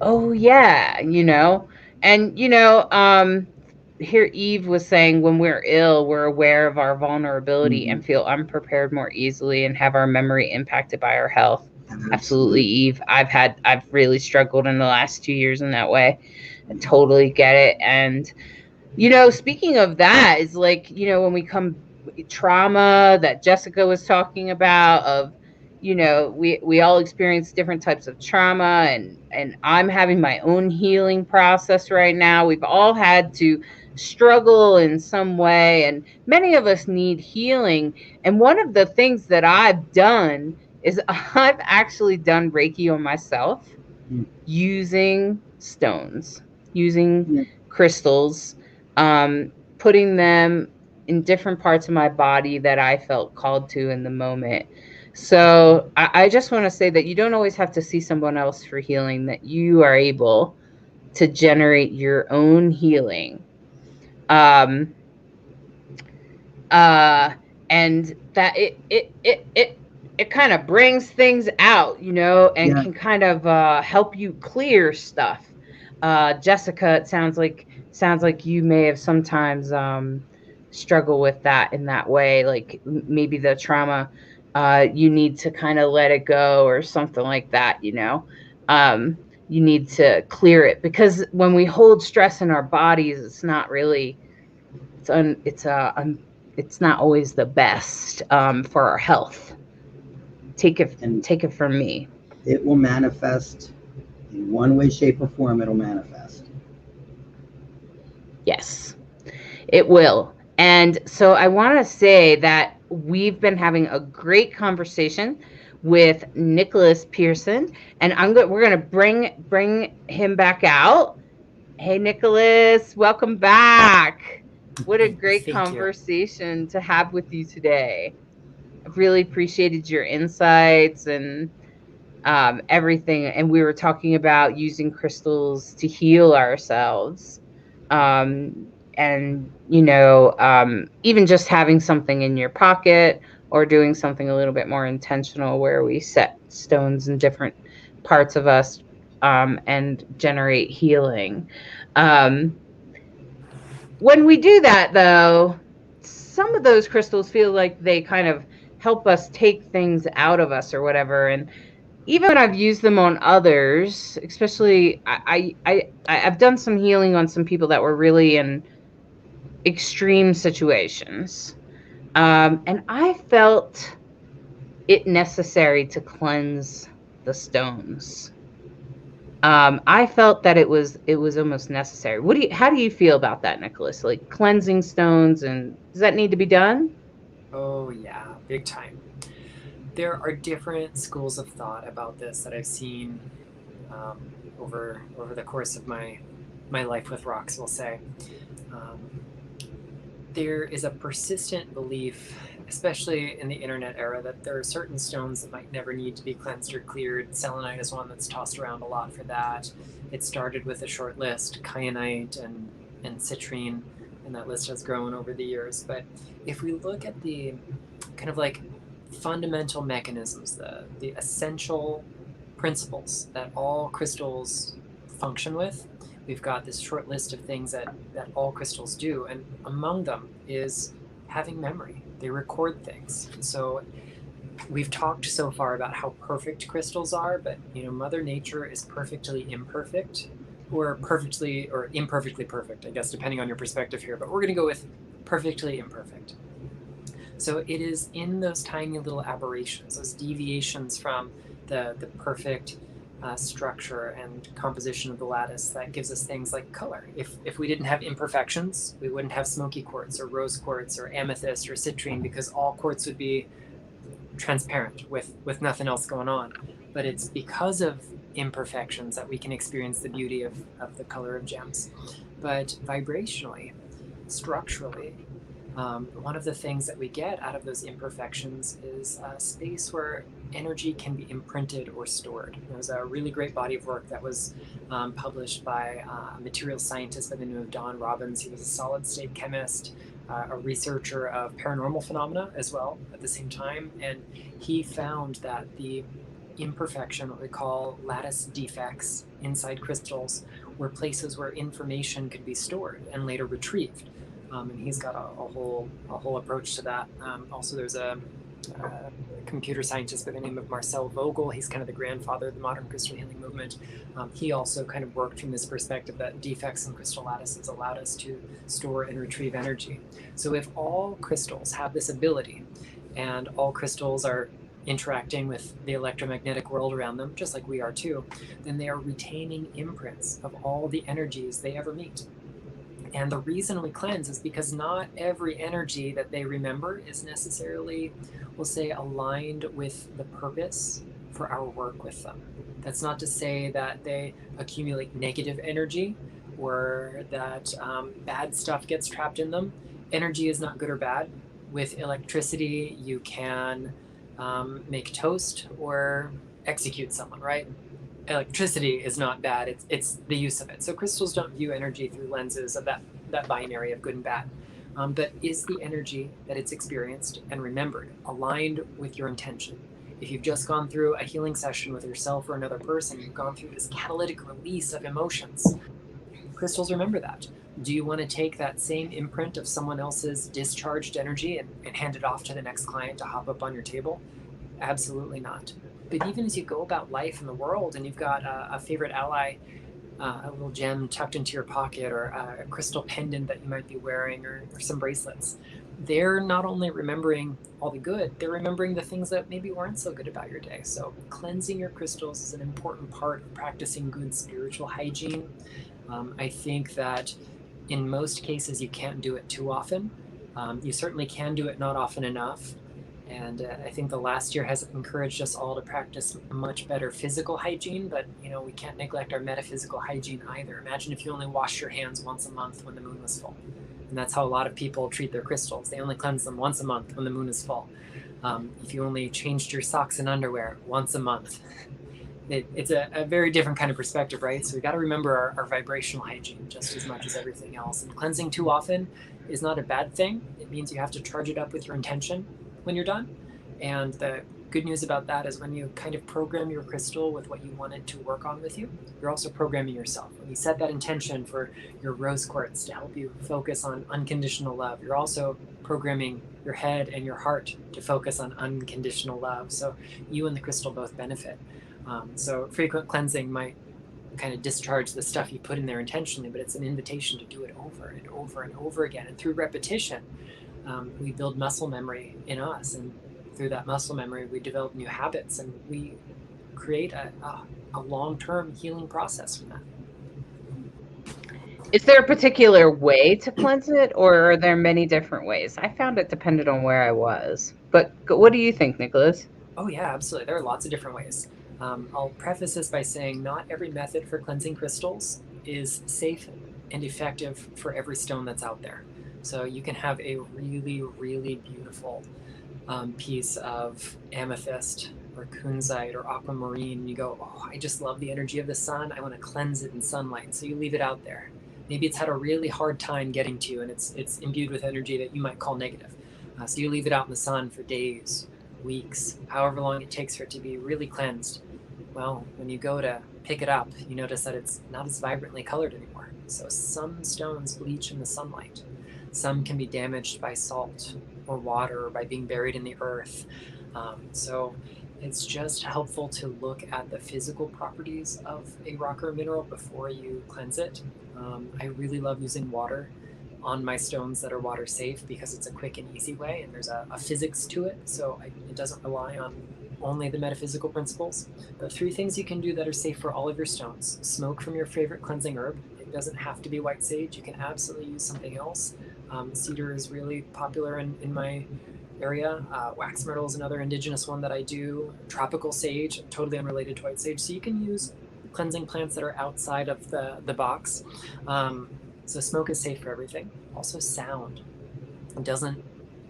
oh yeah, you know. And you know, here Eve was saying, when we're ill, we're aware of our vulnerability and feel unprepared more easily, and have our memory impacted by our health. Absolutely, Eve. I've really struggled in the last 2 years in that way. I totally get it. And, you know, speaking of that, is like, you know, when we come trauma that Jessica was talking about, of, you know, we all experience different types of trauma, and I'm having my own healing process right now. We've all had to struggle in some way, and many of us need healing. And one of the things that I've done is I've actually done Reiki on myself using stones, using crystals, putting them in different parts of my body that I felt called to in the moment. So I just want to say that you don't always have to see someone else for healing, that you are able to generate your own healing. And that it kind of brings things out, you know, and can kind of help you clear stuff. Jessica, it sounds like you may have sometimes struggled with that in that way, like maybe the trauma, you need to kind of let it go or something like that, you know. You need to clear it, because when we hold stress in our bodies, it's not really, it's not always the best for our health. Take it from me. It will manifest in one way, shape, or form. It'll manifest. Yes, it will. And so I want to say that we've been having a great conversation with Nicholas Pearson, and we're going to bring him back out. Hey, Nicholas, welcome back. What a great conversation to have with you today. I've really appreciated your insights and everything. And we were talking about using crystals to heal ourselves. And, even just having something in your pocket or doing something a little bit more intentional where we set stones in different parts of us and generate healing. When we do that, though, some of those crystals feel like they kind of help us take things out of us or whatever. And even when I've used them on others, especially I've done some healing on some people that were really in extreme situations. And I felt it necessary to cleanse the stones. I felt that it was almost necessary. How do you feel about that, Nicholas? Like cleansing stones, and does that need to be done? Oh yeah, big time. There are different schools of thought about this that I've seen over the course of my life with rocks, we'll say. There is a persistent belief, especially in the internet era, that there are certain stones that might never need to be cleansed or cleared. Selenite is one that's tossed around a lot for that. It started with a short list, kyanite and citrine, and that list has grown over the years. But if we look at the kind of like fundamental mechanisms, the essential principles that all crystals function with, we've got this short list of things that all crystals do, and among them is having memory. They record things. So we've talked so far about how perfect crystals are, but Mother Nature is perfectly imperfect, or perfectly or imperfectly perfect, I guess, depending on your perspective here, but we're going to go with perfectly imperfect. So it is in those tiny little aberrations, those deviations from the perfect structure and composition of the lattice that gives us things like color. If we didn't have imperfections, we wouldn't have smoky quartz or rose quartz or amethyst or citrine, because all quartz would be transparent with nothing else going on. But it's because of imperfections that we can experience the beauty of the color of gems. But vibrationally, structurally, one of the things that we get out of those imperfections is a space where energy can be imprinted or stored. There was a really great body of work that was published by a materials scientist by the name of Don Robbins. He was a solid state chemist, a researcher of paranormal phenomena as well at the same time. And he found that the imperfection, what we call lattice defects inside crystals, were places where information could be stored and later retrieved. And he's got a whole approach to that. Also, there's a computer scientist by the name of Marcel Vogel. He's kind of the grandfather of the modern crystal healing movement. He also kind of worked from this perspective that defects in crystal lattices allowed us to store and retrieve energy. So if all crystals have this ability, and all crystals are interacting with the electromagnetic world around them, just like we are too, then they are retaining imprints of all the energies they ever meet. And the reason we cleanse is because not every energy that they remember is necessarily, we'll say, aligned with the purpose for our work with them. That's not to say that they accumulate negative energy or that bad stuff gets trapped in them. Energy is not good or bad. With electricity, you can make toast or execute someone, right? Electricity is not bad, it's the use of it. So crystals don't view energy through lenses of that binary of good and bad. But is the energy that it's experienced and remembered aligned with your intention? If you've just gone through a healing session with yourself or another person, you've gone through this catalytic release of emotions, crystals remember that. Do you want to take that same imprint of someone else's discharged energy and hand it off to the next client to hop up on your table? Absolutely not. But even as you go about life in the world and you've got a favorite ally, a little gem tucked into your pocket, or a crystal pendant that you might be wearing, or some bracelets, they're not only remembering all the good, they're remembering the things that maybe weren't so good about your day. So cleansing your crystals is an important part of practicing good spiritual hygiene. I think that in most cases you can't do it too often. You certainly can do it not often enough. And I think the last year has encouraged us all to practice much better physical hygiene, but we can't neglect our metaphysical hygiene either. Imagine if you only washed your hands once a month when the moon was full. And that's how a lot of people treat their crystals. They only cleanse them once a month when the moon is full. If you only changed your socks and underwear once a month. it's a very different kind of perspective, right? So we got to remember our vibrational hygiene just as much as everything else. And cleansing too often is not a bad thing. It means you have to charge it up with your intention when you're done. And the good news about that is when you kind of program your crystal with what you want it to work on with you, you're also programming yourself. When you set that intention for your rose quartz to help you focus on unconditional love, you're also programming your head and your heart to focus on unconditional love. So you and the crystal both benefit. So frequent cleansing might kind of discharge the stuff you put in there intentionally, but it's an invitation to do it over and over and over again. And through repetition, we build muscle memory in us. And through that muscle memory, we develop new habits, and we create a long-term healing process from that. Is there a particular way to cleanse it, or are there many different ways? I found it depended on where I was. But what do you think, Nicholas? Oh, yeah, absolutely. There are lots of different ways. I'll preface this by saying not every method for cleansing crystals is safe and effective for every stone that's out there. So you can have a really, really beautiful piece of amethyst or kunzite or aquamarine, and you go, oh, I just love the energy of the sun. I want to cleanse it in sunlight. So you leave it out there. Maybe it's had a really hard time getting to you, and it's imbued with energy that you might call negative. So you leave it out in the sun for days, weeks, however long it takes for it to be really cleansed. Well, when you go to pick it up, you notice that it's not as vibrantly colored anymore. So some stones bleach in the sunlight. Some can be damaged by salt or water or by being buried in the earth. So it's just helpful to look at the physical properties of a rock or mineral before you cleanse it. I really love using water on my stones that are water safe because it's a quick and easy way, and there's a physics to it, so it doesn't rely on only the metaphysical principles. But 3 things you can do that are safe for all of your stones. Smoke from your favorite cleansing herb. It doesn't have to be white sage. You can absolutely use something else. Cedar is really popular in my area. Wax myrtle is another indigenous one that I do. Tropical sage, totally unrelated to white sage. So you can use cleansing plants that are outside of the box. So smoke is safe for everything. Also sound. It doesn't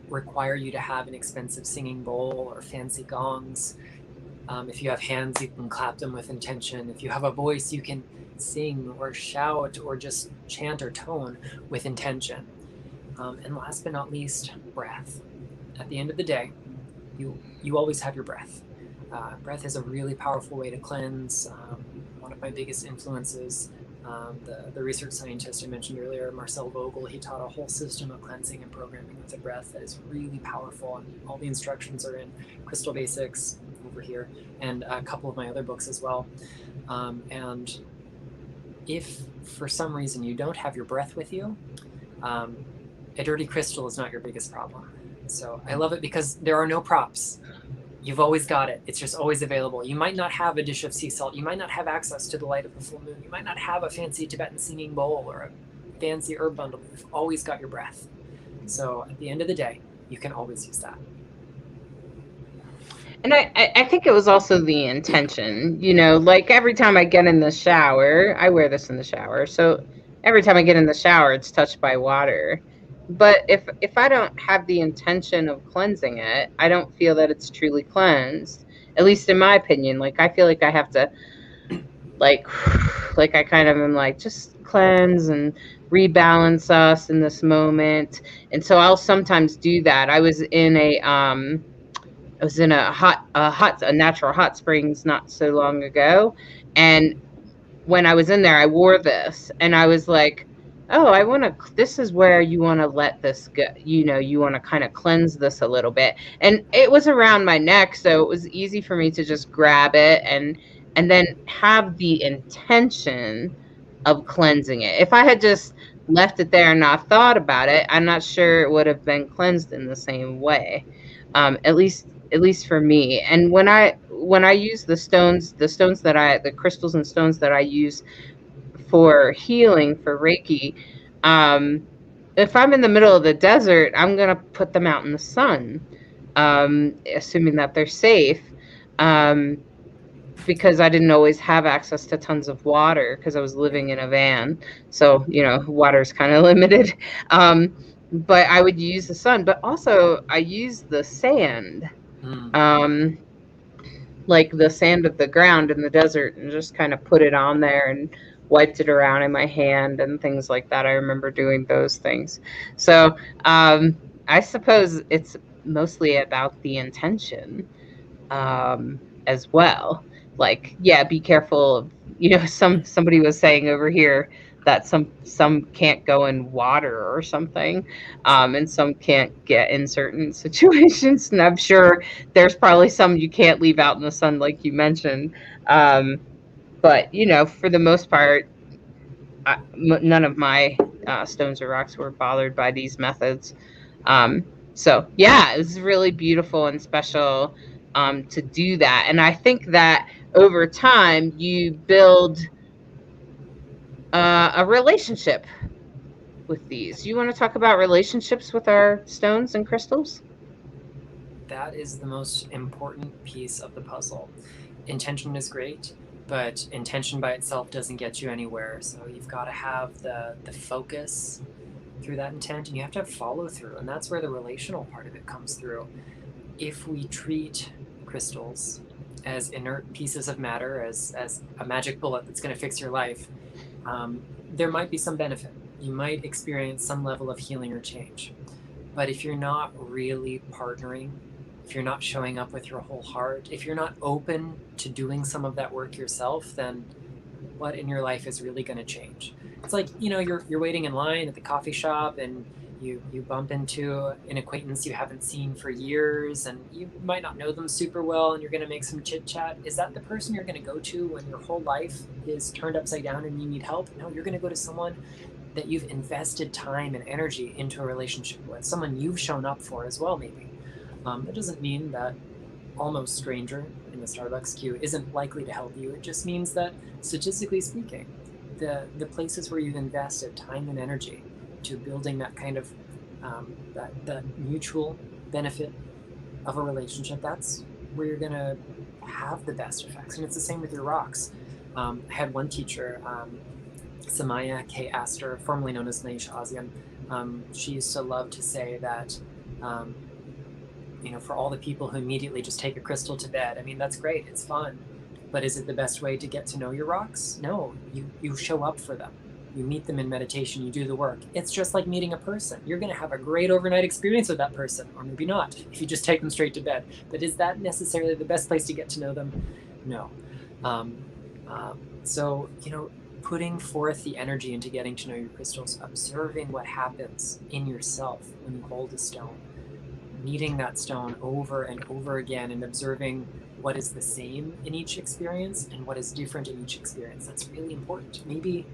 require you to have an expensive singing bowl or fancy gongs. If you have hands, you can clap them with intention. If you have a voice, you can sing or shout or just chant or tone with intention. And last but not least, breath. At the end of the day, you always have your breath. Breath is a really powerful way to cleanse. One of my biggest influences, the research scientist I mentioned earlier, Marcel Vogel, he taught a whole system of cleansing and programming with the breath that is really powerful. And all the instructions are in Crystal Basics over here and a couple of my other books as well. And if for some reason you don't have your breath with you, a dirty crystal is not your biggest problem. So I love it because there are no props. You've always got it. It's just always available. You might not have a dish of sea salt. You might not have access to the light of the full moon. You might not have a fancy Tibetan singing bowl or a fancy herb bundle. You've always got your breath. So at the end of the day, you can always use that. And I think it was also the intention, like every time I get in the shower, I wear this in the shower. So every time I get in the shower, it's touched by water. But if I don't have the intention of cleansing it, I don't feel that it's truly cleansed, at least in my opinion. Like, I feel like I have to, like I kind of am like, just cleanse and rebalance us in this moment. And so I'll sometimes do that. I was in a natural hot springs not so long ago. And when I was in there, I wore this and I was like, oh, this is where you want to let this go. You want to kind of cleanse this a little bit. And it was around my neck, so it was easy for me to just grab it and then have the intention of cleansing it. If I had just left it there and not thought about it, I'm not sure it would have been cleansed in the same way. At least for me. And when I use the crystals and stones that I use for healing, for Reiki, if I'm in the middle of the desert, I'm going to put them out in the sun, assuming that they're safe, because I didn't always have access to tons of water because I was living in a van. So, water is kind of limited. But I would use the sun, but also I use the sand. like the sand of the ground in the desert and just kind of put it on there and wiped it around in my hand and things like that. I remember doing those things. So I suppose it's mostly about the intention as well. Like, yeah, be careful of, somebody was saying over here that some can't go in water or something, and some can't get in certain situations. And I'm sure there's probably some you can't leave out in the sun, like you mentioned. But for the most part, none of my stones or rocks were bothered by these methods. So yeah, it was really beautiful and special to do that. And I think that over time you build a relationship with these. You want to talk about relationships with our stones and crystals? That is the most important piece of the puzzle. Intention is great, but intention by itself doesn't get you anywhere. So you've got to have the focus through that intent, and you have to have follow through, and that's where the relational part of it comes through. If we treat crystals as inert pieces of matter, as a magic bullet that's going to fix your life, there might be some benefit. You might experience some level of healing or change. But if you're not really partnering, if you're not showing up with your whole heart, if you're not open to doing some of that work yourself, then what in your life is really going to change? It's like, you're waiting in line at the coffee shop and you bump into an acquaintance you haven't seen for years, and you might not know them super well, and you're going to make some chit chat. Is that the person you're going to go to when your whole life is turned upside down and you need help? No, you're going to go to someone that you've invested time and energy into a relationship with, someone you've shown up for as well, maybe. That doesn't mean that almost stranger in the Starbucks queue isn't likely to help you. It just means that, statistically speaking, the places where you've invested time and energy to building that kind of that mutual benefit of a relationship, that's where you're going to have the best effects. And it's the same with your rocks. I had one teacher, Samaya K. Astor, formerly known as Naisha Azian. She used to love to say that, for all the people who immediately just take a crystal to bed, I mean, that's great, it's fun. But is it the best way to get to know your rocks? No, you show up for them. You meet them in meditation, you do the work. It's just like meeting a person. You're going to have a great overnight experience with that person, or maybe not, if you just take them straight to bed. But is that necessarily the best place to get to know them? No. So, putting forth the energy into getting to know your crystals, observing what happens in yourself when you hold a stone, meeting that stone over and over again and observing what is the same in each experience and what is different in each experience. That's really important. Maybe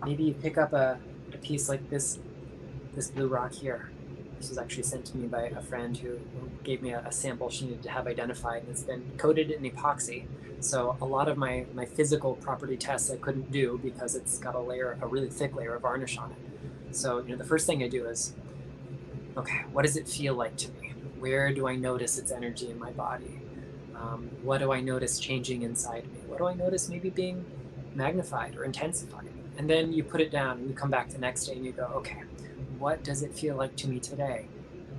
you pick up a piece like this blue rock here. This was actually sent to me by a friend who gave me a sample she needed to have identified, and it's been coated in epoxy. So a lot of my physical property tests I couldn't do because it's got a really thick layer of varnish on it. So the first thing I do is, okay, what does it feel like to me? Where do I notice its energy in my body? What do I notice changing inside me? What do I notice maybe being magnified or intensified? And then you put it down and you come back the next day and you go, okay, what does it feel like to me today?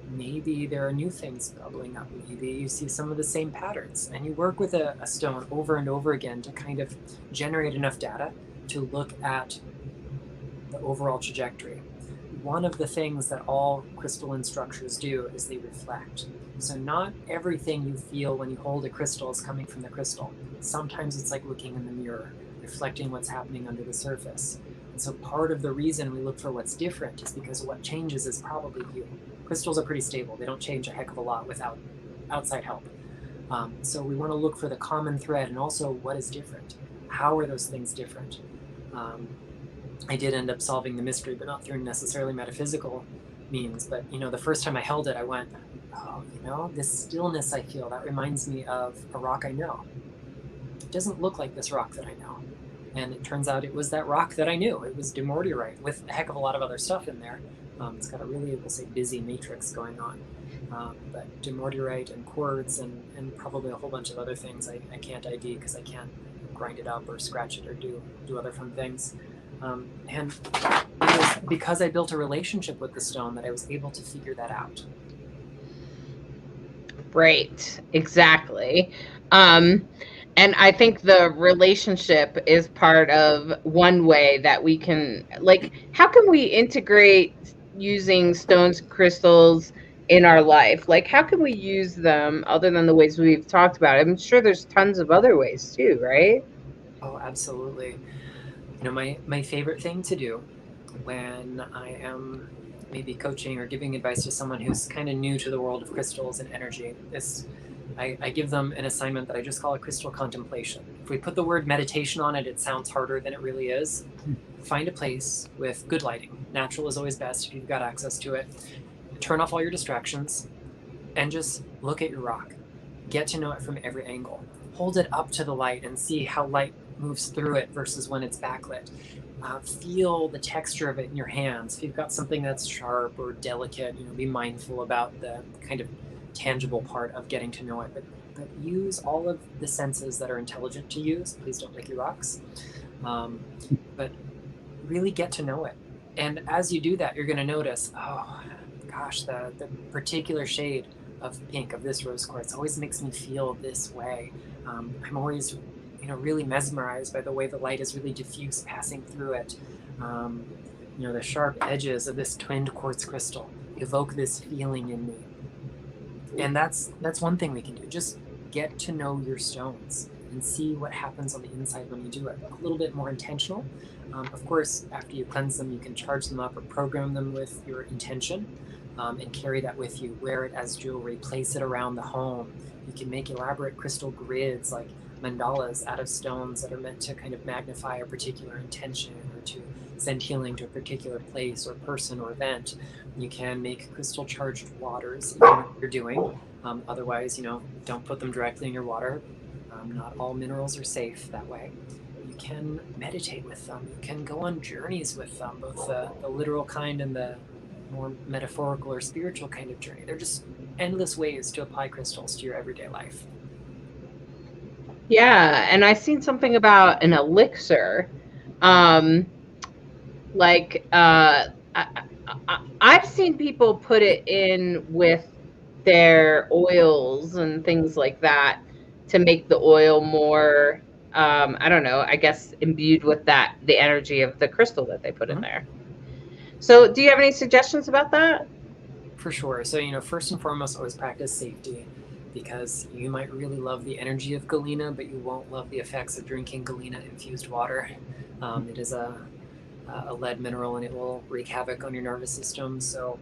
Maybe there are new things bubbling up. Maybe you see some of the same patterns, and you work with a stone over and over again to kind of generate enough data to look at the overall trajectory. One of the things that all crystalline structures do is they reflect. So not everything you feel when you hold a crystal is coming from the crystal. Sometimes it's like looking in the mirror, reflecting what's happening under the surface. And so part of the reason we look for what's different is because what changes is probably you. Crystals are pretty stable. They don't change a heck of a lot without outside help. So we want to look for the common thread and also what is different. How are those things different? I did end up solving the mystery, but not through necessarily metaphysical means. But, the first time I held it, I went, oh, this stillness I feel, that reminds me of a rock I know. It doesn't look like this rock that I know. And it turns out it was that rock that I knew. It was demortierite with a heck of a lot of other stuff in there. It's got a really, we'll say, busy matrix going on. But demortierite and quartz and probably a whole bunch of other things I can't ID because I can't grind it up or scratch it or do other fun things. And it was because I built a relationship with the stone that I was able to figure that out. Right, exactly. Um, and I think the relationship is part of one way that we can, like, how can we integrate using stones, crystals in our life? Like, how can we use them other than the ways we've talked about? I'm sure there's tons of other ways too, right? Oh, absolutely. You know, my favorite thing to do when I am maybe coaching or giving advice to someone who's kind of new to the world of crystals and energy is I give them an assignment that I just call a crystal contemplation. If we put the word meditation on it, it sounds harder than it really is. Find a place with good lighting. Natural is always best if you've got access to it. Turn off all your distractions and just look at your rock. Get to know it from every angle. Hold it up to the light and see how light moves through it versus when it's backlit. Feel the texture of it in your hands. If you've got something that's sharp or delicate, be mindful about the kind of tangible part of getting to know it. But use all of the senses that are intelligent to use. Please don't lick your rocks. But really get to know it. And as you do that, you're going to notice, oh gosh, the particular shade of pink of this rose quartz always makes me feel this way. I'm always really mesmerized by the way the light is really diffuse passing through it. The sharp edges of this twinned quartz crystal evoke this feeling in me. And that's one thing we can do. Just get to know your stones and see what happens on the inside when you do it. A little bit more intentional. Of course, after you cleanse them, you can charge them up or program them with your intention and carry that with you. Wear it as jewelry, place it around the home. You can make elaborate crystal grids like mandalas out of stones that are meant to kind of magnify a particular intention or to send healing to a particular place or person or event. You can make crystal charged waters, if you know what you're doing. Otherwise, don't put them directly in your water. Not all minerals are safe that way. You can meditate with them. You can go on journeys with them, both the literal kind and the more metaphorical or spiritual kind of journey. They're just endless ways to apply crystals to your everyday life. Yeah, and I've seen something about an elixir. I've seen people put it in with their oils and things like that to make the oil more, I don't know, I guess imbued with the energy of the crystal that they put in there. So do you have any suggestions about that? For sure. So, first and foremost, always practice safety, because you might really love the energy of galena, but you won't love the effects of drinking galena-infused water. It is a lead mineral, and it will wreak havoc on your nervous system. So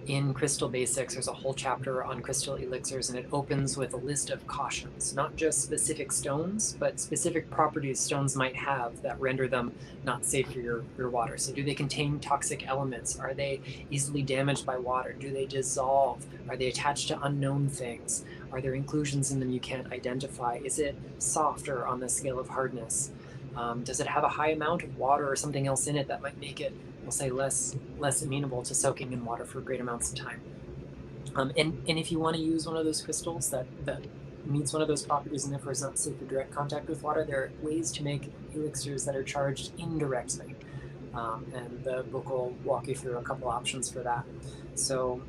in Crystal Basics, there's a whole chapter on crystal elixirs, and it opens with a list of cautions, not just specific stones, but specific properties stones might have that render them not safe for your water. So do they contain toxic elements? Are they easily damaged by water? Do they dissolve? Are they attached to unknown things? Are there inclusions in them you can't identify? Is it softer on the scale of hardness? Does it have a high amount of water or something else in it that might make it, we'll say, less amenable to soaking in water for great amounts of time? And if you want to use one of those crystals that meets one of those properties and therefore is not safe for direct contact with water, there are ways to make elixirs that are charged indirectly. And the book will walk you through a couple options for that. So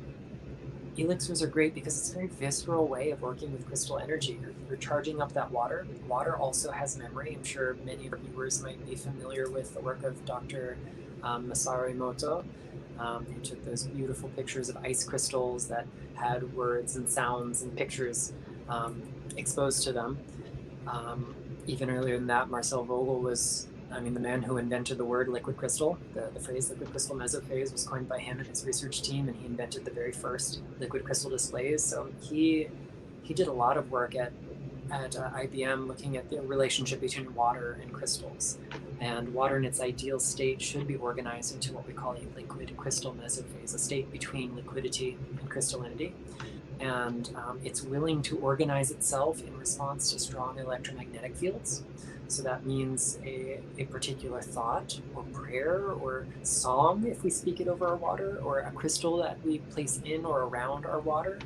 elixirs are great because it's a very visceral way of working with crystal energy. You're charging up that water. Water also has memory. I'm sure many of our viewers might be familiar with the work of Dr. Masaru Emoto, who took those beautiful pictures of ice crystals that had words and sounds and pictures exposed to them. Even earlier than that, Marcel Vogel was, the man who invented the word liquid crystal. The phrase liquid crystal mesophase was coined by him and his research team, and he invented the very first liquid crystal displays. So he did a lot of work at IBM looking at the relationship between water and crystals. And water in its ideal state should be organized into what we call a liquid crystal mesophase, a state between liquidity and crystallinity. And it's willing to organize itself in response to strong electromagnetic fields. So that means a particular thought or prayer or song, if we speak it over our water, or a crystal that we place in or around our water.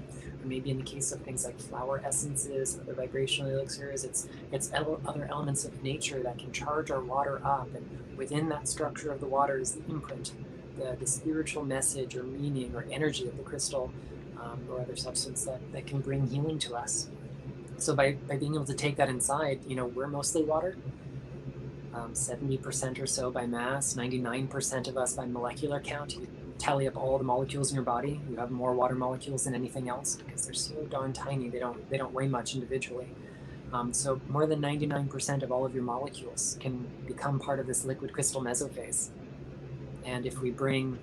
Or maybe in the case of things like flower essences, other vibrational elixirs, it's other elements of nature that can charge our water up. And within that structure of the water is the imprint, the spiritual message or meaning or energy of the crystal or other substance that can bring healing to us. So by being able to take that inside, we're mostly water. 70% or so by mass, 99% of us by molecular count. You tally up all the molecules in your body, you have more water molecules than anything else because they're so darn tiny. They don't weigh much individually. So more than 99% of all of your molecules can become part of this liquid crystal mesophase. And if we bring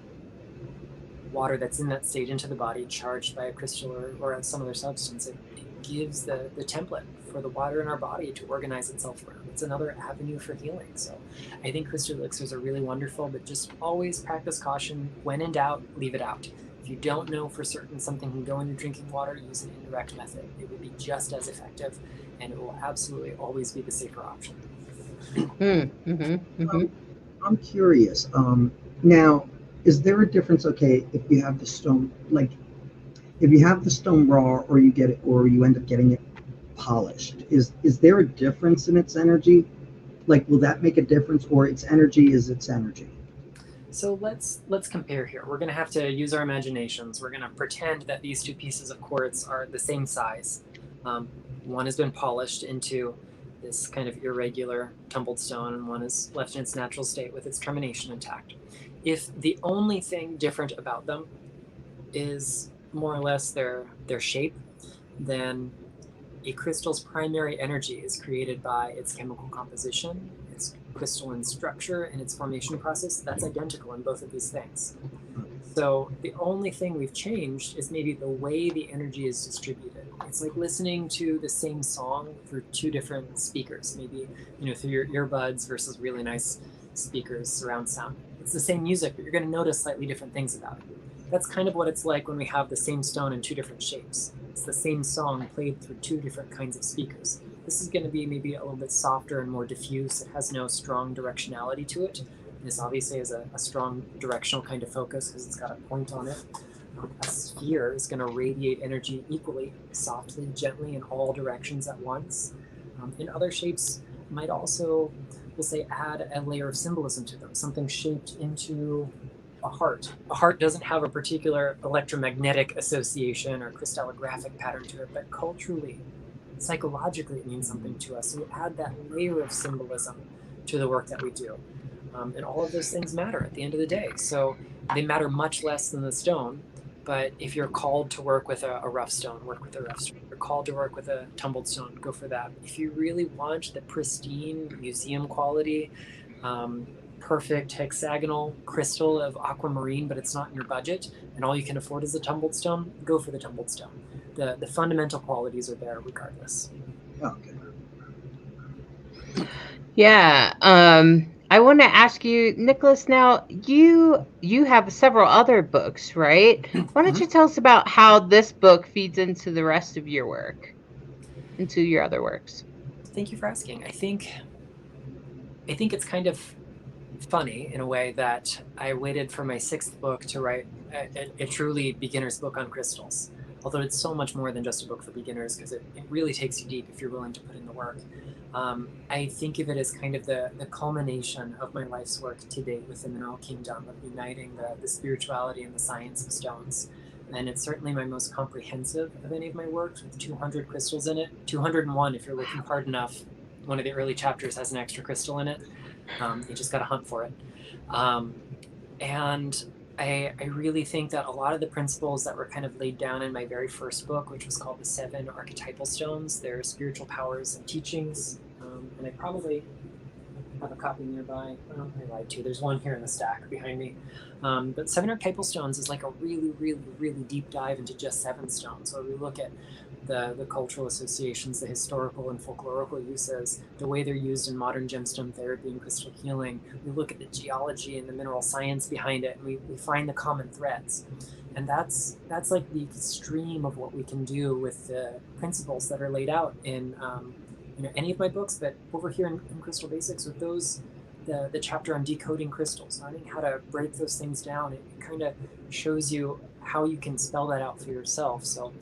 water that's in that state into the body, charged by a crystal or some other substance, it gives the template for the water in our body to organize itself around. It's another avenue for healing. So I think crystal elixirs are really wonderful, but just always practice caution. When in doubt, leave it out. If you don't know for certain something can go in your drinking water, use an indirect method. It will be just as effective, and it will absolutely always be the safer option. I'm curious. Now, is there a difference? Okay, if you have the stone, like if you have the stone raw, or you get it, or you end up getting it polished, is there a difference in its energy? Like, will that make a difference, or its energy is its energy? So let's compare here. We're going to have to use our imaginations. We're going to pretend that these two pieces of quartz are the same size. One has been polished into this kind of irregular tumbled stone, and one is left in its natural state with its termination intact. If the only thing different about them is more or less their shape, then a crystal's primary energy is created by its chemical composition, its crystalline structure, and its formation process. That's identical in both of these things. So the only thing we've changed is maybe the way the energy is distributed. It's like listening to the same song through two different speakers, maybe through your earbuds versus really nice speakers, surround sound. It's the same music, but you're going to notice slightly different things about it. That's kind of what it's like when we have the same stone in two different shapes. It's the same song played through two different kinds of speakers. This is going to be maybe a little bit softer and more diffuse. It has no strong directionality to it. This obviously has a strong directional kind of focus because it's got a point on it. A sphere is going to radiate energy equally, softly, gently, in all directions at once. In other shapes might also, we'll say, add a layer of symbolism to them, something shaped into a heart. A heart doesn't have a particular electromagnetic association or crystallographic pattern to it, but culturally, psychologically, it means something to us. So we add that layer of symbolism to the work that we do. And all of those things matter at the end of the day. So they matter much less than the stone. But if you're called to work with a rough stone, work with a rough stone. If you're called to work with a tumbled stone, go for that. If you really want the pristine museum quality, perfect hexagonal crystal of aquamarine, but it's not in your budget, and all you can afford is a tumbled stone, go for the tumbled stone. The fundamental qualities are there regardless. Okay. Yeah. I want to ask you, Nicholas, now you have several other books, right? Why don't you tell us about how this book feeds into the rest of your work, into your other works? Thank you for asking. I think it's kind of funny in a way that I waited for my 6th book to write a truly beginner's book on crystals. Although it's so much more than just a book for beginners, because it really takes you deep if you're willing to put in the work. I think of it as kind of the culmination of my life's work to date with the mineral kingdom, of uniting the spirituality and the science of stones. And it's certainly my most comprehensive of any of my works, with 200 crystals in it. 201 if you're looking hard enough. One of the early chapters has an extra crystal in it. You just got to hunt for it. And I really think that a lot of the principles that were kind of laid down in my very first book, which was called The 7 Archetypal Stones, their spiritual powers and teachings, and I probably have a copy nearby. Oh, I lied to you. There's one here in the stack behind me. But 7 Archetypal Stones is like a really, really, really deep dive into just 7 stones. So we look at the cultural associations, the historical and folklorical uses, the way they're used in modern gemstone therapy and crystal healing. We look at the geology and the mineral science behind it, and we find the common threads. And that's like the extreme of what we can do with the principles that are laid out in any of my books, but over here in Crystal Basics with those, the chapter on decoding crystals, learning how to break those things down. It kind of shows you how you can spell that out for yourself. So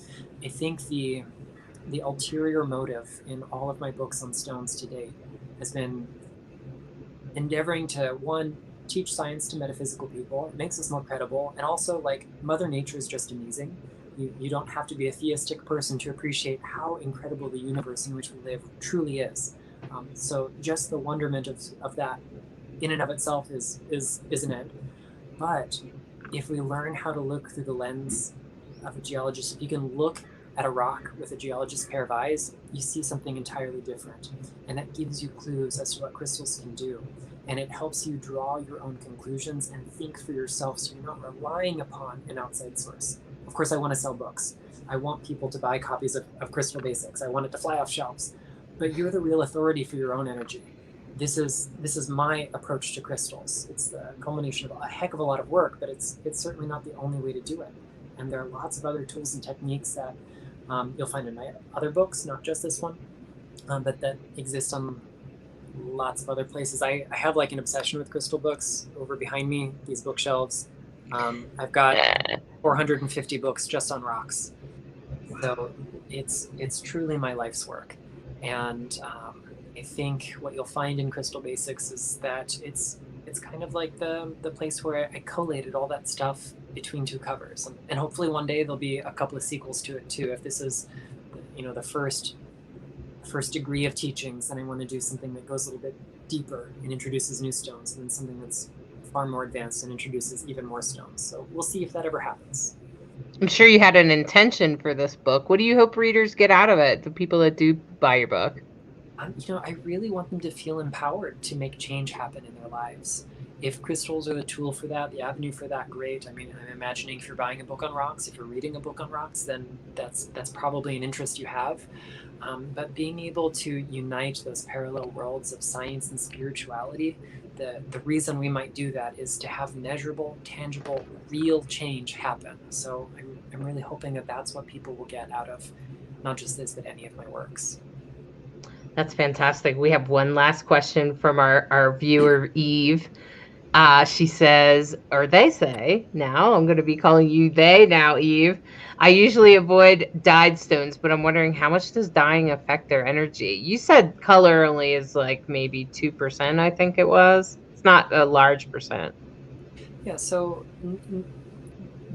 I think the ulterior motive in all of my books on stones to date has been endeavoring to, one, teach science to metaphysical people. It makes us more credible. And also, like, Mother Nature is just amazing. You don't have to be a theistic person to appreciate how incredible the universe in which we live truly is. So just the wonderment of that in and of itself is an end. But if we learn how to look through the lens of a geologist, if you can look at a rock with a geologist's pair of eyes, you see something entirely different. And that gives you clues as to what crystals can do. And it helps you draw your own conclusions and think for yourself, so you're not relying upon an outside source. Of course, I want to sell books. I want people to buy copies of Crystal Basics. I want it to fly off shelves. But you're the real authority for your own energy. This is my approach to crystals. It's the culmination of a heck of a lot of work, but it's certainly not the only way to do it. And there are lots of other tools and techniques that you'll find in my other books, not just this one, but that exist on lots of other places. I have like an obsession with crystal books over behind me, these bookshelves. I've got 450 books just on rocks. So it's truly my life's work. And I think what you'll find in Crystal Basics is that it's kind of like the place where I collated all that stuff between two covers. And hopefully one day there'll be a couple of sequels to it too. If this is, the first degree of teachings, then I want to do something that goes a little bit deeper and introduces new stones, and then something that's far more advanced and introduces even more stones. So we'll see if that ever happens. I'm sure you had an intention for this book. What do you hope readers get out of it, the people that do buy your book? I really want them to feel empowered to make change happen in their lives. If crystals are the tool for that, the avenue for that, great. I mean, I'm imagining if you're buying a book on rocks, if you're reading a book on rocks, then that's probably an interest you have. But being able to unite those parallel worlds of science and spirituality, the reason we might do that is to have measurable, tangible, real change happen. So I'm really hoping that that's what people will get out of not just this, but any of my works. That's fantastic. We have one last question from our viewer, Eve. She says, or they say, now I'm going to be calling you they now, Eve. I usually avoid dyed stones, but I'm wondering how much does dyeing affect their energy? You said color only is like maybe 2%, I think it was. It's not a large percent. Yeah, so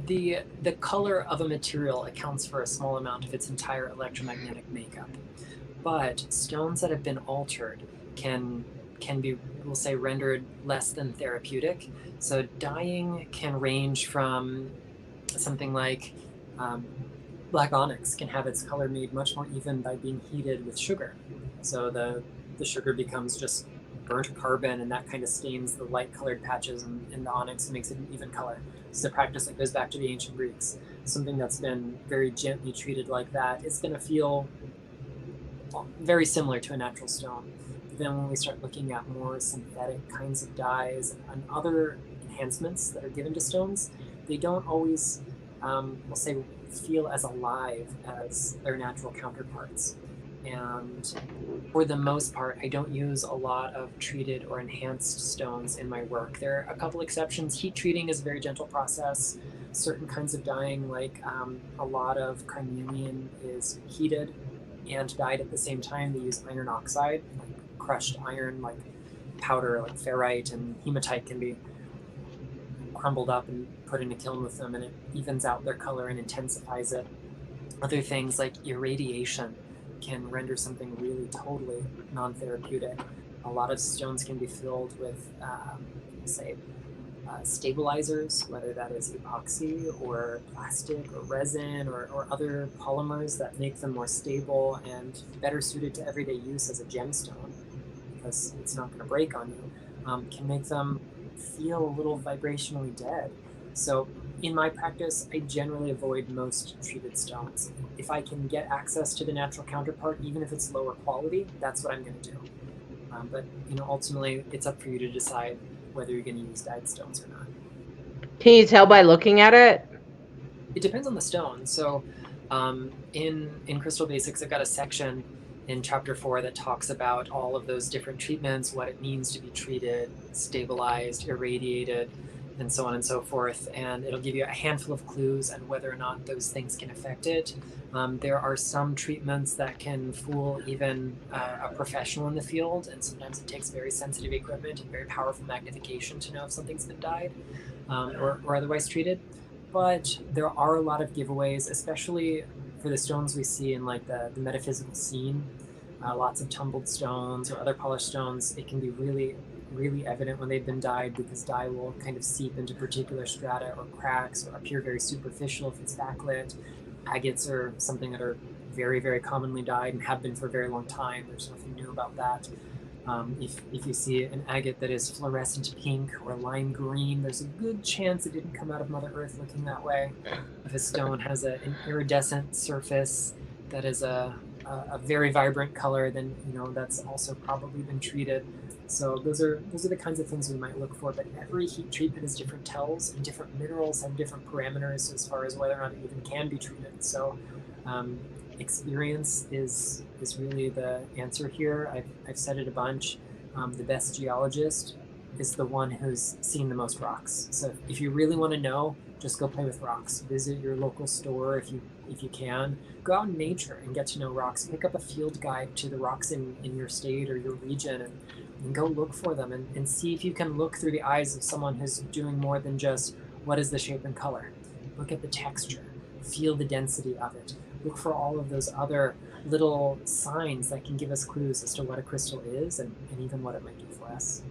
the color of a material accounts for a small amount of its entire electromagnetic makeup. But stones that have been altered can be, we'll say, rendered less than therapeutic. So dyeing can range from something like black onyx can have its color made much more even by being heated with sugar. So the sugar becomes just burnt carbon, and that kind of stains the light colored patches in the onyx and makes it an even color. It's a practice that goes back to the ancient Greeks. Something that's been very gently treated like that is going to feel very similar to a natural stone. But then when we start looking at more synthetic kinds of dyes and other enhancements that are given to stones, they don't always, we'll say, feel as alive as their natural counterparts. And for the most part, I don't use a lot of treated or enhanced stones in my work. There are a couple exceptions. Heat treating is a very gentle process. Certain kinds of dyeing, like a lot of carnelian, is heated and dyed at the same time. They use iron oxide, like crushed iron, like powder, like ferrite and hematite can be crumbled up and put in a kiln with them, and it evens out their color and intensifies it. Other things like irradiation can render something really totally non-therapeutic. A lot of stones can be filled with, stabilizers, whether that is epoxy or plastic or resin or other polymers that make them more stable and better suited to everyday use as a gemstone, because it's not going to break on you, can make them feel a little vibrationally dead. So in my practice, I generally avoid most treated stones. If I can get access to the natural counterpart, even if it's lower quality, that's what I'm going to do. But ultimately, it's up for you to decide whether you're going to use dyed stones or not. Can you tell by looking at it? It depends on the stone. So in Crystal Basics, I've got a section in chapter 4 that talks about all of those different treatments, what it means to be treated, stabilized, irradiated, and so on and so forth. And it'll give you a handful of clues on whether or not those things can affect it. There are some treatments that can fool even a professional in the field, and sometimes it takes very sensitive equipment and very powerful magnification to know if something's been dyed or otherwise treated. but there are a lot of giveaways, especially for the stones we see in like the metaphysical scene. Lots of tumbled stones or other polished stones. It can be really, really evident when they've been dyed, because dye will kind of seep into particular strata or cracks or appear very superficial if it's backlit. Agates are something that are very, very commonly dyed and have been for a very long time. There's nothing new about that. If you see an agate that is fluorescent pink or lime green, there's a good chance it didn't come out of Mother Earth looking that way. If a stone has an iridescent surface that is a very vibrant color, then that's also probably been treated. So those are the kinds of things we might look for. But every heat treatment is different tells, and different minerals have different parameters as far as whether or not it even can be treated. So experience is really the answer here. I've said it a bunch. The best geologist is the one who's seen the most rocks. So if you really want to know, just go play with rocks. Visit your local store if you can. Go out in nature and get to know rocks. Pick up a field guide to the rocks in your state or your region, and go look for them and see if you can look through the eyes of someone who's doing more than just what is the shape and color. Look at the texture. Feel the density of it. Look for all of those other little signs that can give us clues as to what a crystal is and even what it might do for us.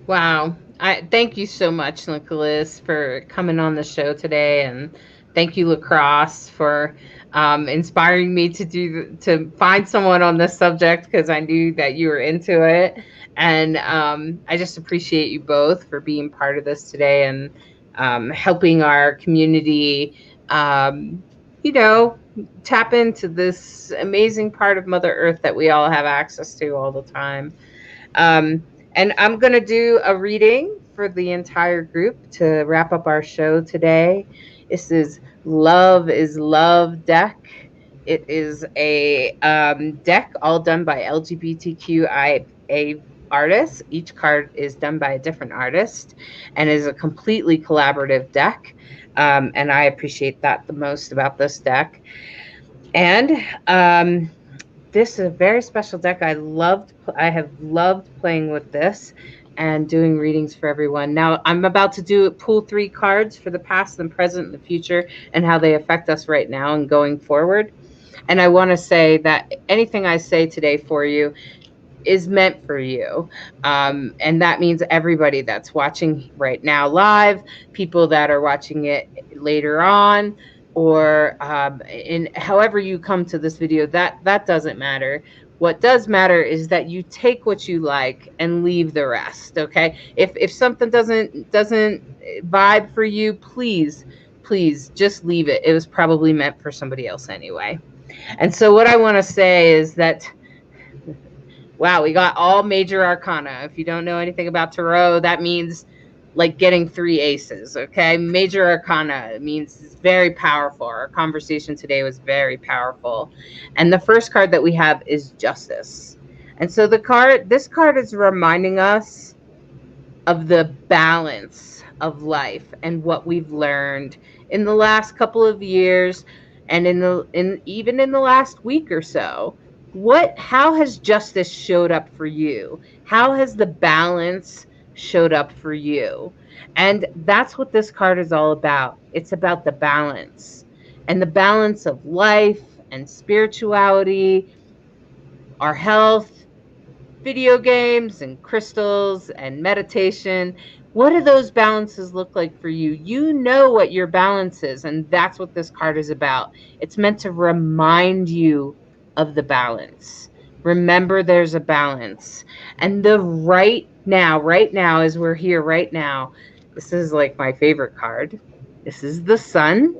Wow. Thank you so much, Nicholas, for coming on the show today. And thank you, Lacrosse, for inspiring me to find someone on this subject, because I knew that you were into it. And I just appreciate you both for being part of this today and helping our community tap into this amazing part of Mother Earth that we all have access to all the time. And I'm going to do a reading for the entire group to wrap up our show today. This is Love is Love deck. It is a deck all done by LGBTQIA artists. Each card is done by a different artist and is a completely collaborative deck. And I appreciate that the most about this deck. And this is a very special deck. I have loved playing with this and doing readings for everyone. Now I'm about to pull 3 cards for the past, the present, and the future, and how they affect us right now and going forward. And I want to say that anything I say today for you is meant for you. And that means everybody that's watching right now live, people that are watching it later on, or in however you come to this video, that doesn't matter. What does matter is that you take what you like and leave the rest. Okay. If something doesn't vibe for you, please just leave it. It was probably meant for somebody else anyway. And so what I want to say is that, wow, we got all major arcana. If you don't know anything about tarot, that means like getting 3 aces, okay? Major arcana means it's very powerful. Our conversation today was very powerful. And the first card that we have is Justice. And so this card is reminding us of the balance of life and what we've learned in the last couple of years, and even in the last week or so. How has justice showed up for you? How has the balance showed up for you? And that's what this card is all about. It's about the balance, and the balance of life and spirituality, our health, video games and crystals and meditation. What do those balances look like for you? You know what your balance is, and that's what this card is about. It's meant to remind you of the balance. Remember, there's a balance. And right now, as we're here right now, this is like my favorite card. This is the Sun.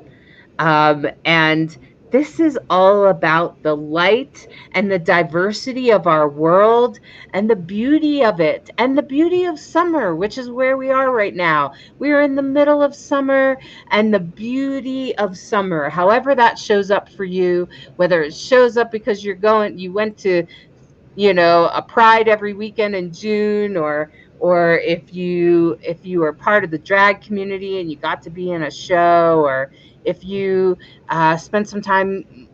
And this is all about the light and the diversity of our world and the beauty of it and the beauty of summer, which is where we are right now. We are in the middle of summer, and the beauty of summer, however that shows up for you, whether it shows up because you went to, a Pride every weekend in June, or if you are part of the drag community and you got to be in a show, or if you spent some time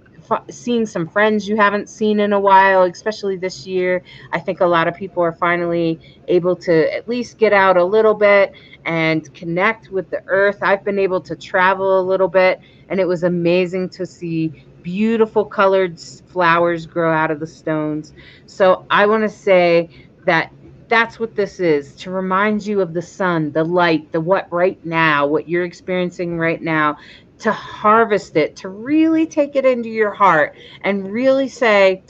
seeing some friends you haven't seen in a while, especially this year. I think a lot of people are finally able to at least get out a little bit and connect with the earth. I've been able to travel a little bit, and it was amazing to see beautiful colored flowers grow out of the stones. So I want to say that that's what this is, to remind you of the sun, the light, the what right now, what you're experiencing right now, to harvest it, to really take it into your heart and really say,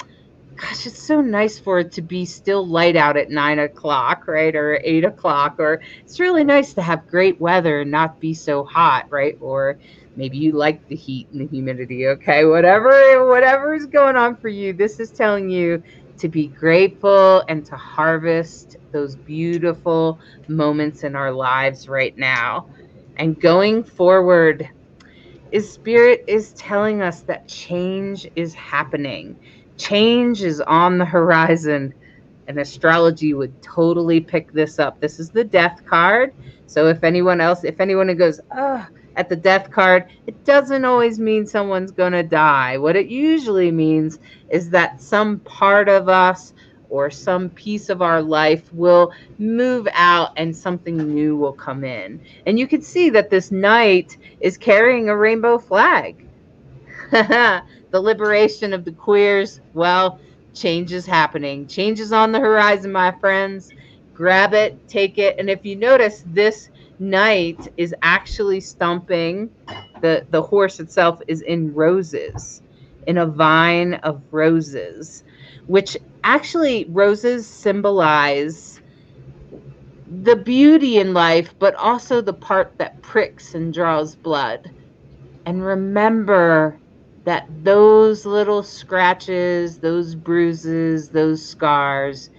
gosh, it's so nice for it to be still light out at 9 o'clock, right? Or 8 o'clock, or it's really nice to have great weather and not be so hot, right? Or maybe you like the heat and the humidity, okay? Whatever is going on for you, this is telling you to be grateful and to harvest those beautiful moments in our lives right now. And going forward, Spirit is telling us that change is happening. Change is on the horizon, and astrology would totally pick this up. This is the death card. So if anyone who goes, at the death card, it doesn't always mean someone's going to die. What it usually means is that some part of us or some piece of our life will move out and something new will come in. And you can see that this knight is carrying a rainbow flag. The liberation of the queers. Well, change is happening. Change is on the horizon, my friends. Grab it, take it. And if you notice, this knight is actually stomping. The horse itself is in roses, in a vine of roses, which actually roses symbolize the beauty in life, but also the part that pricks and draws blood. And remember that those little scratches, those bruises, those scars,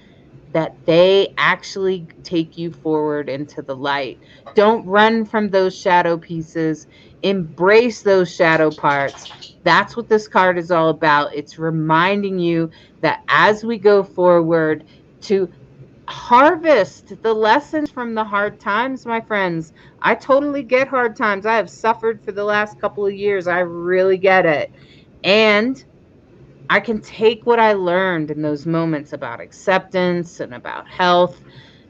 that they actually take you forward into the light. Don't run from those shadow pieces. Embrace those shadow parts. That's what this card is all about. It's reminding you that as we go forward, to harvest the lessons from the hard times, my friends. I totally get hard times. I have suffered for the last couple of years. I really get it. And I can take what I learned in those moments about acceptance and about health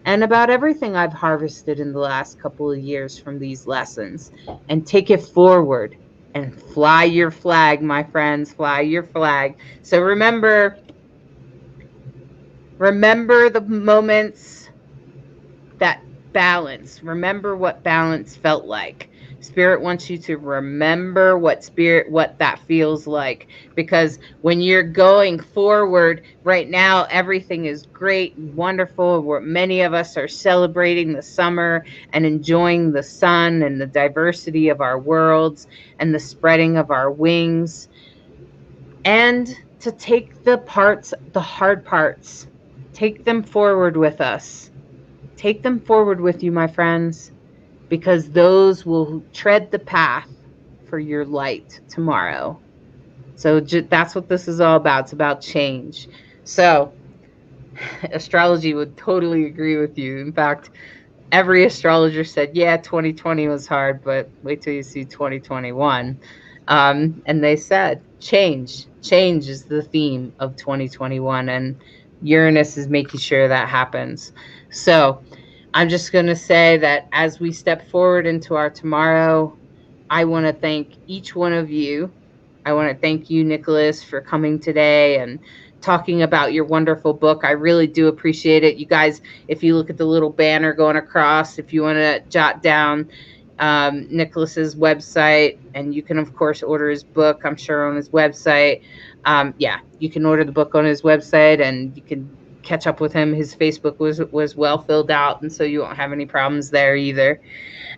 and about everything I've harvested in the last couple of years from these lessons and take it forward and fly your flag, my friends, fly your flag. So remember the moments that balance. Remember what balance felt like. Spirit wants you to remember what that feels like, because when you're going forward right now, everything is great and wonderful. Many of us are celebrating the summer and enjoying the sun and the diversity of our worlds and the spreading of our wings. And to take the hard parts, take them forward with us. Take them forward with you, my friends, because those will tread the path for your light tomorrow. So that's what this is all about. It's about change. So astrology would totally agree with you. In fact, every astrologer said, yeah, 2020 was hard, but wait till you see 2021. And they said, change is the theme of 2021, and Uranus is making sure that happens. So I'm just going to say that as we step forward into our tomorrow, I want to thank each one of you. I want to thank you, Nicholas, for coming today and talking about your wonderful book. I really do appreciate it. You guys, if you look at the little banner going across, if you want to jot down Nicholas's website, and you can, of course, order his book, I'm sure, on his website. You can order the book on his website, and you can catch up with him. His Facebook was well filled out, and so you won't have any problems there either.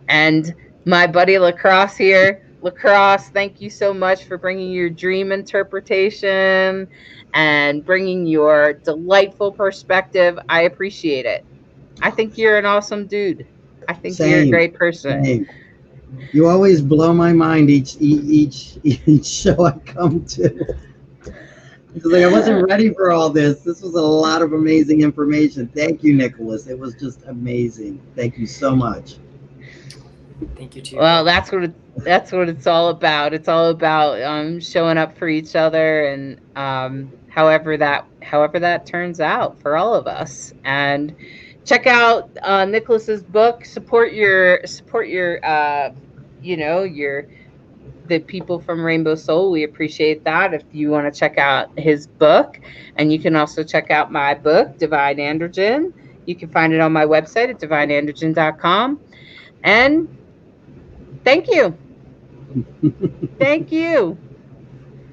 And my buddy Lacrosse here, thank you so much for bringing your dream interpretation and bringing your delightful perspective. I appreciate it. I think you're an awesome dude. I think you're a great person. Same. You always blow my mind each show I come to. It's like I wasn't ready for all this. This was a lot of amazing information. Thank you, Nicholas. It was just amazing. Thank you so much. Thank you too. Well, that's what it's all about. It's all about showing up for each other, and however that turns out for all of us. And check out Nicholas's book. Support your the people from Rainbow Soul. We appreciate that. If you want to check out his book, and you can also check out my book, Divine Androgen. You can find it on my website at divineandrogen.com. And thank you. Thank you.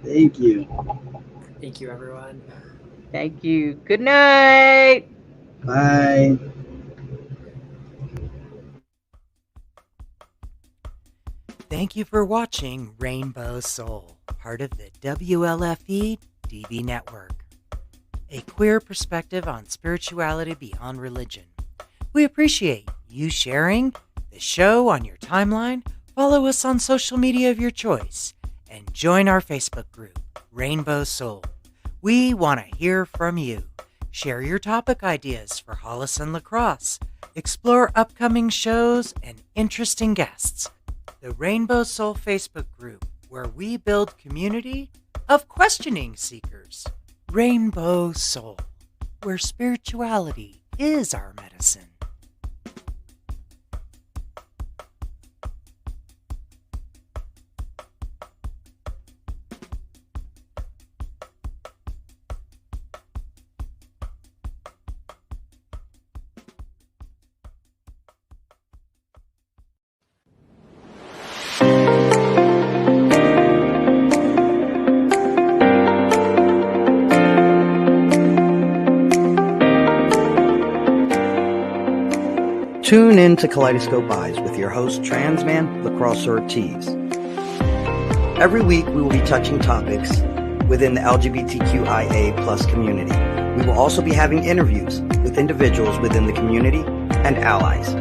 Thank you. Thank you, everyone. Thank you. Good night. Bye. Thank you for watching Rainbow Soul, part of the WLFE DB Network, a queer perspective on spirituality beyond religion. We appreciate you sharing the show on your timeline, follow us on social media of your choice, and join our Facebook group, Rainbow Soul. We want to hear from you. Share your topic ideas for Hollis and Lacrosse, explore upcoming shows and interesting guests. The Rainbow Soul Facebook group, where we build community of questioning seekers. Rainbow Soul, where spirituality is our medicine. Tune in to Kaleidoscope Eyes with your host, Transman Lacrosse Ortiz. Every week, we will be touching topics within the LGBTQIA+ community. We will also be having interviews with individuals within the community and allies.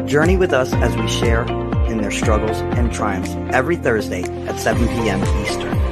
Journey with us as we share in their struggles and triumphs every Thursday at 7 p.m. Eastern.